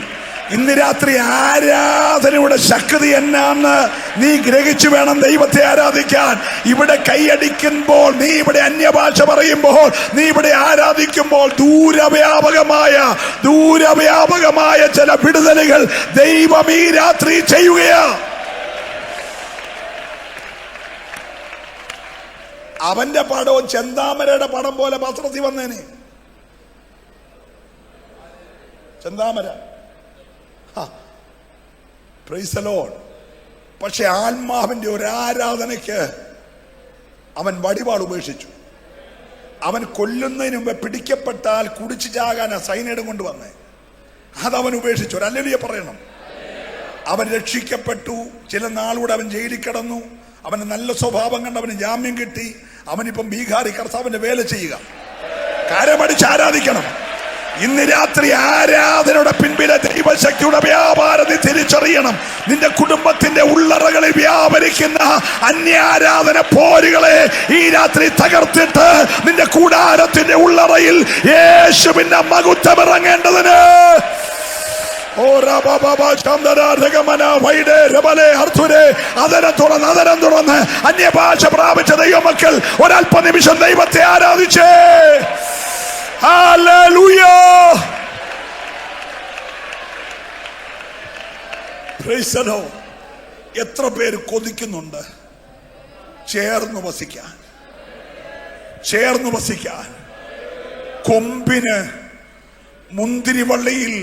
Speaker 1: ഇന്ന് രാത്രി ആരാധനയുടെ ശക്തി എന്നാന്ന് നീ ഗ്രഹിച്ചു വേണം ദൈവത്തെ ആരാധിക്കാൻ. ഇവിടെ കൈയടിക്കുമ്പോൾ, നീ ഇവിടെ അന്യഭാഷ പറയുമ്പോൾ, നീ ഇവിടെ ആരാധിക്കുമ്പോൾ ദൂരവ്യാപകമായ ചില വിടുതലുകൾ ദൈവം ഈ രാത്രി ചെയ്യുകയാ. അവന്റെ പടവും ചെന്താമരയുടെ പടം പോലെ പത്രത്തിൽ വന്നേനെ. ചെന്താമര. Praise the Lord. പക്ഷെ ആത്മാവിന്റെ ഒരു ആരാധനയ്ക്ക് അവൻ വടിവാൾ ഉപേക്ഷിച്ചു. അവൻ കൊല്ലുന്നതിന് മുമ്പ് പിടിക്കപ്പെട്ടാൽ കുടിച്ചു ചാകാനാ സൈനൈഡും കൊണ്ടുവന്നേ. അതവൻ ഉപേക്ഷിച്ചു. ഒരു ഹല്ലേലൂയ പറയണം. അവൻ രക്ഷിക്കപ്പെട്ടു. ചില നാളൂടെ അവൻ ജയിലിൽ കിടന്നു. അവന് നല്ല സ്വഭാവം കണ്ട് അവന് ജാമ്യം കിട്ടി. അവനിപ്പം ബീഹാറി കർത്താവിന്റെ വേല ചെയ്യുക. കരമടിച്ച് ആരാധിക്കണം. ഇന്ന് രാത്രി ആരാധനയുടെ പിൻപിലെ ദൈവശക്തിയുടെ വ്യാപാരം നീ തിരിച്ചറിയണം. നിന്റെ കുടുംബത്തിന്റെ ഉള്ളറകളിൽ വ്യാപരിക്കുന്ന അന്യാരാധന പോരുകളെ ഈ രാത്രി തകർത്തിട്ട് നിന്റെ കൂടാരത്തിന്റെ ഉള്ളറയിൽ യേശുവിന്റെ മഹത്വം ഇറങ്ങേണ്ടതിന് അതരം തുറന്ന് അന്യഭാഷ പ്രാപിച്ച ദൈവമക്കൾ ഒരല്പ നിമിഷം ദൈവത്തെ ആരാധിച്ചേ. ഹല്ലേലൂയ. Praise the Lord. എത്ര പേര് കൊതിക്കുന്നുണ്ട് ചേർന്ന് വസിക്കാൻ, ചേർന്ന് വസിക്കാൻ. കൊമ്പിന് മുന്തിരിവള്ളിയിൽ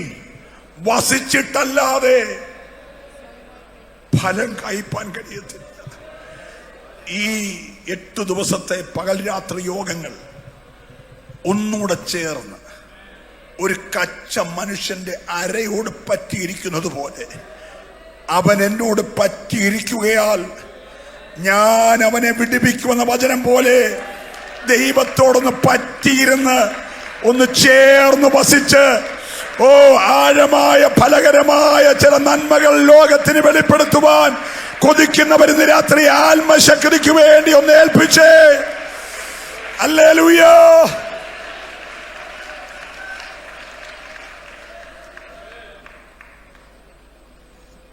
Speaker 1: വസിച്ചിട്ടല്ലാതെ ഫലം കായ്പാൻ കഴിയത്തില്ല. ഈ 8 ദിവസത്തെ പകൽ രാത്രി യോഗങ്ങൾ ഒന്നുകൂടെ ചേർന്ന് ഒരു കച്ച മനുഷ്യന്റെ അരയോട് പറ്റിയിരിക്കുന്നത് പോലെ അവൻ എന്നോട് പറ്റിയിരിക്കുകയാൽ ഞാൻ അവനെ വിടുവിക്കുമെന്ന വചനം പോലെ ദൈവത്തോടൊന്ന് പറ്റിയിരുന്ന് ഒന്ന് ചേർന്ന് വസിച്ച് ആഴമായ ഫലകരമായ ചില നന്മകൾ ലോകത്തിന് വെളിപ്പെടുത്തുവാൻ കൊതിക്കുന്നവരിന്ന് രാത്രി ആത്മശക്തിക്ക് വേണ്ടി ഒന്ന് ഏൽപ്പിച്ചേ. ഹല്ലേലൂയ.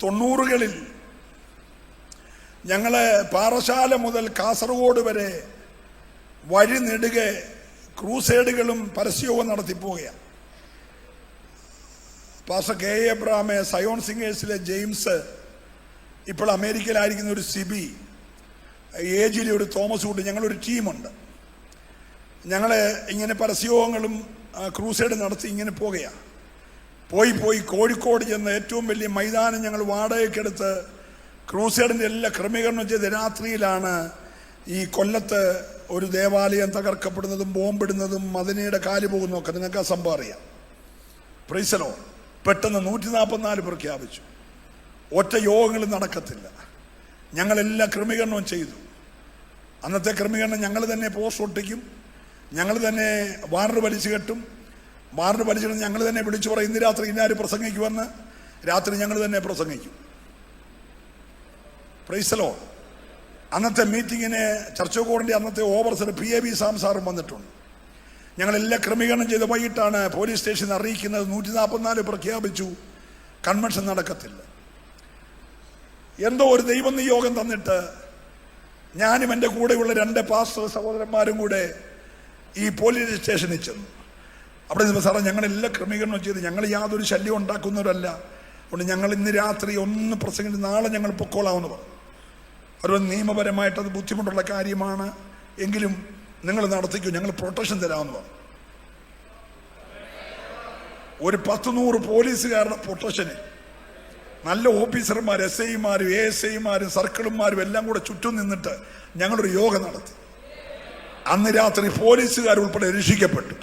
Speaker 1: തൊണ്ണൂറുകളിൽ ഞങ്ങള് പാറശാല മുതൽ കാസർഗോഡ് വരെ വഴി നെടുകെ ക്രൂസേഡുകളും പരസ്യവും നടത്തിപ്പോവുകയാണ്. പാസ്റ്റർ കെ എബ്രഹാം, സയോൺ സിംഗേഴ്സിലെ ജെയിംസ്, ഇപ്പോൾ അമേരിക്കയിലായിരിക്കുന്ന ഒരു സിബി, ഏജിലെ ഒരു തോമസ് കൂട്ടി, ഞങ്ങളൊരു ടീമുണ്ട്. ഞങ്ങൾ ഇങ്ങനെ പരസ്യങ്ങളും ക്രൂസേഡ് നടത്തി ഇങ്ങനെ പോകുകയാണ്. പോയി കോഴിക്കോട് ചെന്ന് ഏറ്റവും വലിയ മൈതാനം ഞങ്ങൾ വാടകയ്ക്കെടുത്ത് ക്രൂസേഡിൻ്റെ എല്ലാ ക്രമീകരണം ചെയ്ത് രാത്രിയിലാണ് ഈ കൊല്ലത്ത് ഒരു ദേവാലയം തകർക്കപ്പെടുന്നതും ബോംബിടുന്നതും മദീനയുടെ കാല് പോകുന്നതൊക്കെ നിങ്ങൾക്ക് ആ സംഭവം അറിയാം. Price the Lord. പെട്ടെന്ന് 144 പ്രഖ്യാപിച്ചു. ഒറ്റ യോഗങ്ങളും നടക്കത്തില്ല. ഞങ്ങളെല്ലാം ക്രമീകരണവും ചെയ്തു. അന്നത്തെ ക്രമീകരണം ഞങ്ങൾ തന്നെ പോസ്റ്റ് ഒട്ടിക്കും, ഞങ്ങൾ തന്നെ വാറണ്ട് വലിച്ചു കെട്ടും. വാറണ്ട് വലിച്ചിട്ട് ഞങ്ങൾ തന്നെ വിളിച്ചു പറയും ഇന്ന് രാത്രി ഇന്നാരും പ്രസംഗിക്കുമെന്ന്. രാത്രി ഞങ്ങൾ തന്നെ പ്രസംഗിക്കും. Price the Lord. അന്നത്തെ മീറ്റിങ്ങിന് ചർച്ചോക്കോടിൻ്റെ അന്നത്തെ ഓവർസർ PAB സാം സാറും വന്നിട്ടുണ്ട്. ഞങ്ങളെല്ലാം ക്രമീകരണം ചെയ്ത് വൈകിട്ടാണ് പോലീസ് സ്റ്റേഷനിൽ അറിയിക്കുന്നത് 144 പ്രഖ്യാപിച്ചു, കൺവെൻഷൻ നടക്കത്തില്ല. എന്തോ ഒരു ദൈവ നിയോഗം തന്നിട്ട് ഞാനും എൻ്റെ കൂടെയുള്ള 2 പാസ്റ്റർ സഹോദരന്മാരും കൂടെ ഈ പോലീസ് സ്റ്റേഷനിൽ ചെന്നു. അവിടെ സാറേ ഞങ്ങളെല്ലാം ക്രമീകരണം ചെയ്ത് ഞങ്ങൾ യാതൊരു ശല്യം ഉണ്ടാക്കുന്നവരല്ല, അതുകൊണ്ട് ഞങ്ങൾ ഇന്ന് രാത്രി ഒന്ന് പ്രസംഗിച്ച് നാളെ ഞങ്ങൾ പൊക്കോളാമെന്ന് പറഞ്ഞു. അവർ നിയമപരമായിട്ടത് ബുദ്ധിമുട്ടുള്ള കാര്യമാണ്, എങ്കിലും നിങ്ങൾ നടത്തിക്കൂ, ഞങ്ങൾ പ്രൊട്ടക്ഷൻ തരാമെന്ന് പറഞ്ഞു. ഒരു 100-100 പോലീസുകാരുടെ പ്രൊട്ടക്ഷന് നല്ല ഓഫീസർമാർ, SI-മാരും ASI-മാരും സർക്കിളുമാരും എല്ലാം കൂടെ ചുറ്റും നിന്നിട്ട് ഞങ്ങളൊരു യോഗം നടത്തി. അന്ന് രാത്രി പോലീസുകാരുൾപ്പെടെ രക്ഷിക്കപ്പെട്ടു.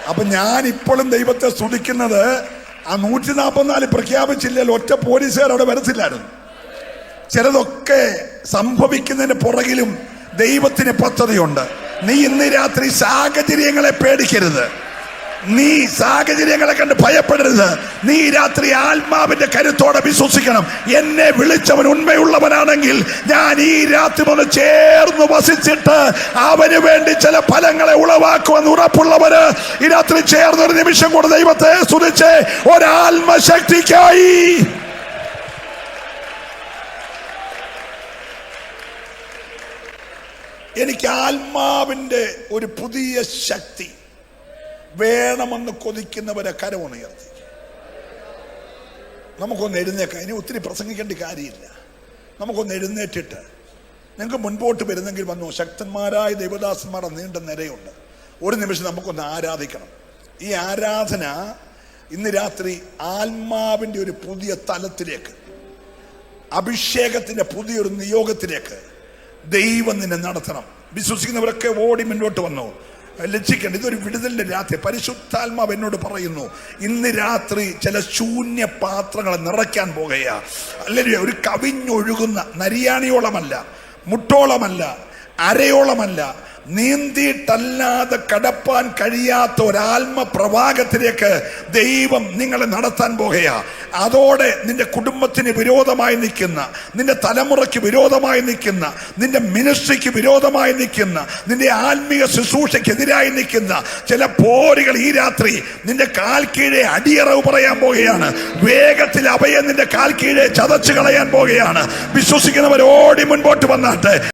Speaker 1: അപ്പൊ ഞാൻ ഇപ്പോഴും ദൈവത്തെ സ്തുതിക്കുന്നത് ആ 144 പ്രഖ്യാപിച്ചില്ലല്ലോ, ഒറ്റ പോലീസുകാർ അവിടെ വരത്തില്ലായിരുന്നു. ചിലതൊക്കെ സംഭവിക്കുന്നതിന് പുറകിലും ദൈവത്തിന് പദ്ധതിയുണ്ട്. നീ ഇന്ന് രാത്രി സാഹചര്യങ്ങളെ പേടിക്കരുത്, നീ സാഹചര്യങ്ങളെ കണ്ട് ഭയപ്പെടരുത്. നീ രാത്രി ആത്മാവിന്റെ കരുത്തോടെ വിശ്വസിക്കണം. എന്നെ വിളിച്ചവൻ ഉണ്മയുള്ളവനാണെങ്കിൽ ഞാൻ ഈ രാത്രി മുതൽ ചേർന്ന് വസിച്ചിട്ട് അവന് വേണ്ടി ചില ഫലങ്ങളെ ഉളവാക്കുമെന്ന് ഉറപ്പുള്ളവര് ഈ രാത്രി ചേർന്നൊരു നിമിഷം കൂടെ ദൈവത്തെ സ്തുതിച്ച് ഒരാത്മശക്തിക്കായി എനിക്ക് ആത്മാവിന്റെ ഒരു പുതിയ ശക്തി വേണമെന്ന് കൊതിക്കുന്നവരെ കരമുയർത്തി നമുക്കൊന്ന് എഴുന്നേക്കാം. ഇനി ഒത്തിരി പ്രസംഗിക്കേണ്ട കാര്യമില്ല. നമുക്കൊന്ന് എഴുന്നേറ്റിട്ട്
Speaker 4: നിങ്ങൾക്ക് മുൻപോട്ട് വരുന്നെങ്കിൽ വന്നു. ശക്തന്മാരായ ദൈവദാസന്മാരുടെ നീണ്ട നിരയുണ്ട്. ഒരു നിമിഷം നമുക്കൊന്ന് ആരാധിക്കണം. ഈ ആരാധന ഇന്ന് രാത്രി ആത്മാവിൻ്റെ ഒരു പുതിയ തലത്തിലേക്ക്, അഭിഷേകത്തിന്റെ പുതിയൊരു നിയോഗത്തിലേക്ക് ദൈവം നിന്നെ നടത്തണം. വിശ്വസിക്കുന്നവരൊക്കെ ഓടി മുന്നോട്ട് വന്നു. ലജ്ജിക്കേണ്ട, ഇതൊരു വിടുതലിന്റെ രാത്രി. പരിശുദ്ധാത്മാവ് എന്നോട് പറയുന്നു, ഇന്ന് രാത്രി ചില ശൂന്യ പാത്രങ്ങളെ നിറയ്ക്കാൻ പോകുകയാ. അല്ലെങ്കിൽ ഒരു കവിഞ്ഞൊഴുകുന്ന നരിയാണിയോളമല്ല, മുട്ടോളമല്ല, അരയോളമല്ല, നീന്തിയിട്ടല്ലാതെ കടപ്പാൻ കഴിയാത്ത ഒരാത്മ പ്രവാഹത്തിലേക്ക് ദൈവം നിങ്ങളെ നടത്താൻ പോകുകയാ. അതോടെ നിന്റെ കുടുംബത്തിന് വിരോധമായി നിൽക്കുന്ന, നിന്റെ തലമുറയ്ക്ക് വിരോധമായി നിൽക്കുന്ന, നിന്റെ മിനിസ്ട്രിക്ക് വിരോധമായി നിൽക്കുന്ന, നിന്റെ ആത്മീയ ശുശ്രൂഷയ്ക്കെതിരായി നിൽക്കുന്ന ചില പോരുകൾ ഈ രാത്രി നിന്റെ കാൽ കീഴെ അടിയറവ് പറയാൻ പോകുകയാണ്. വേഗത്തിൽ അഭയം നിന്റെ കാൽ കീഴെ ചതച്ചു കളയാൻ പോകുകയാണ്. വിശ്വസിക്കുന്നവർ ഓടി മുൻപോട്ട് വന്നാട്ടെ.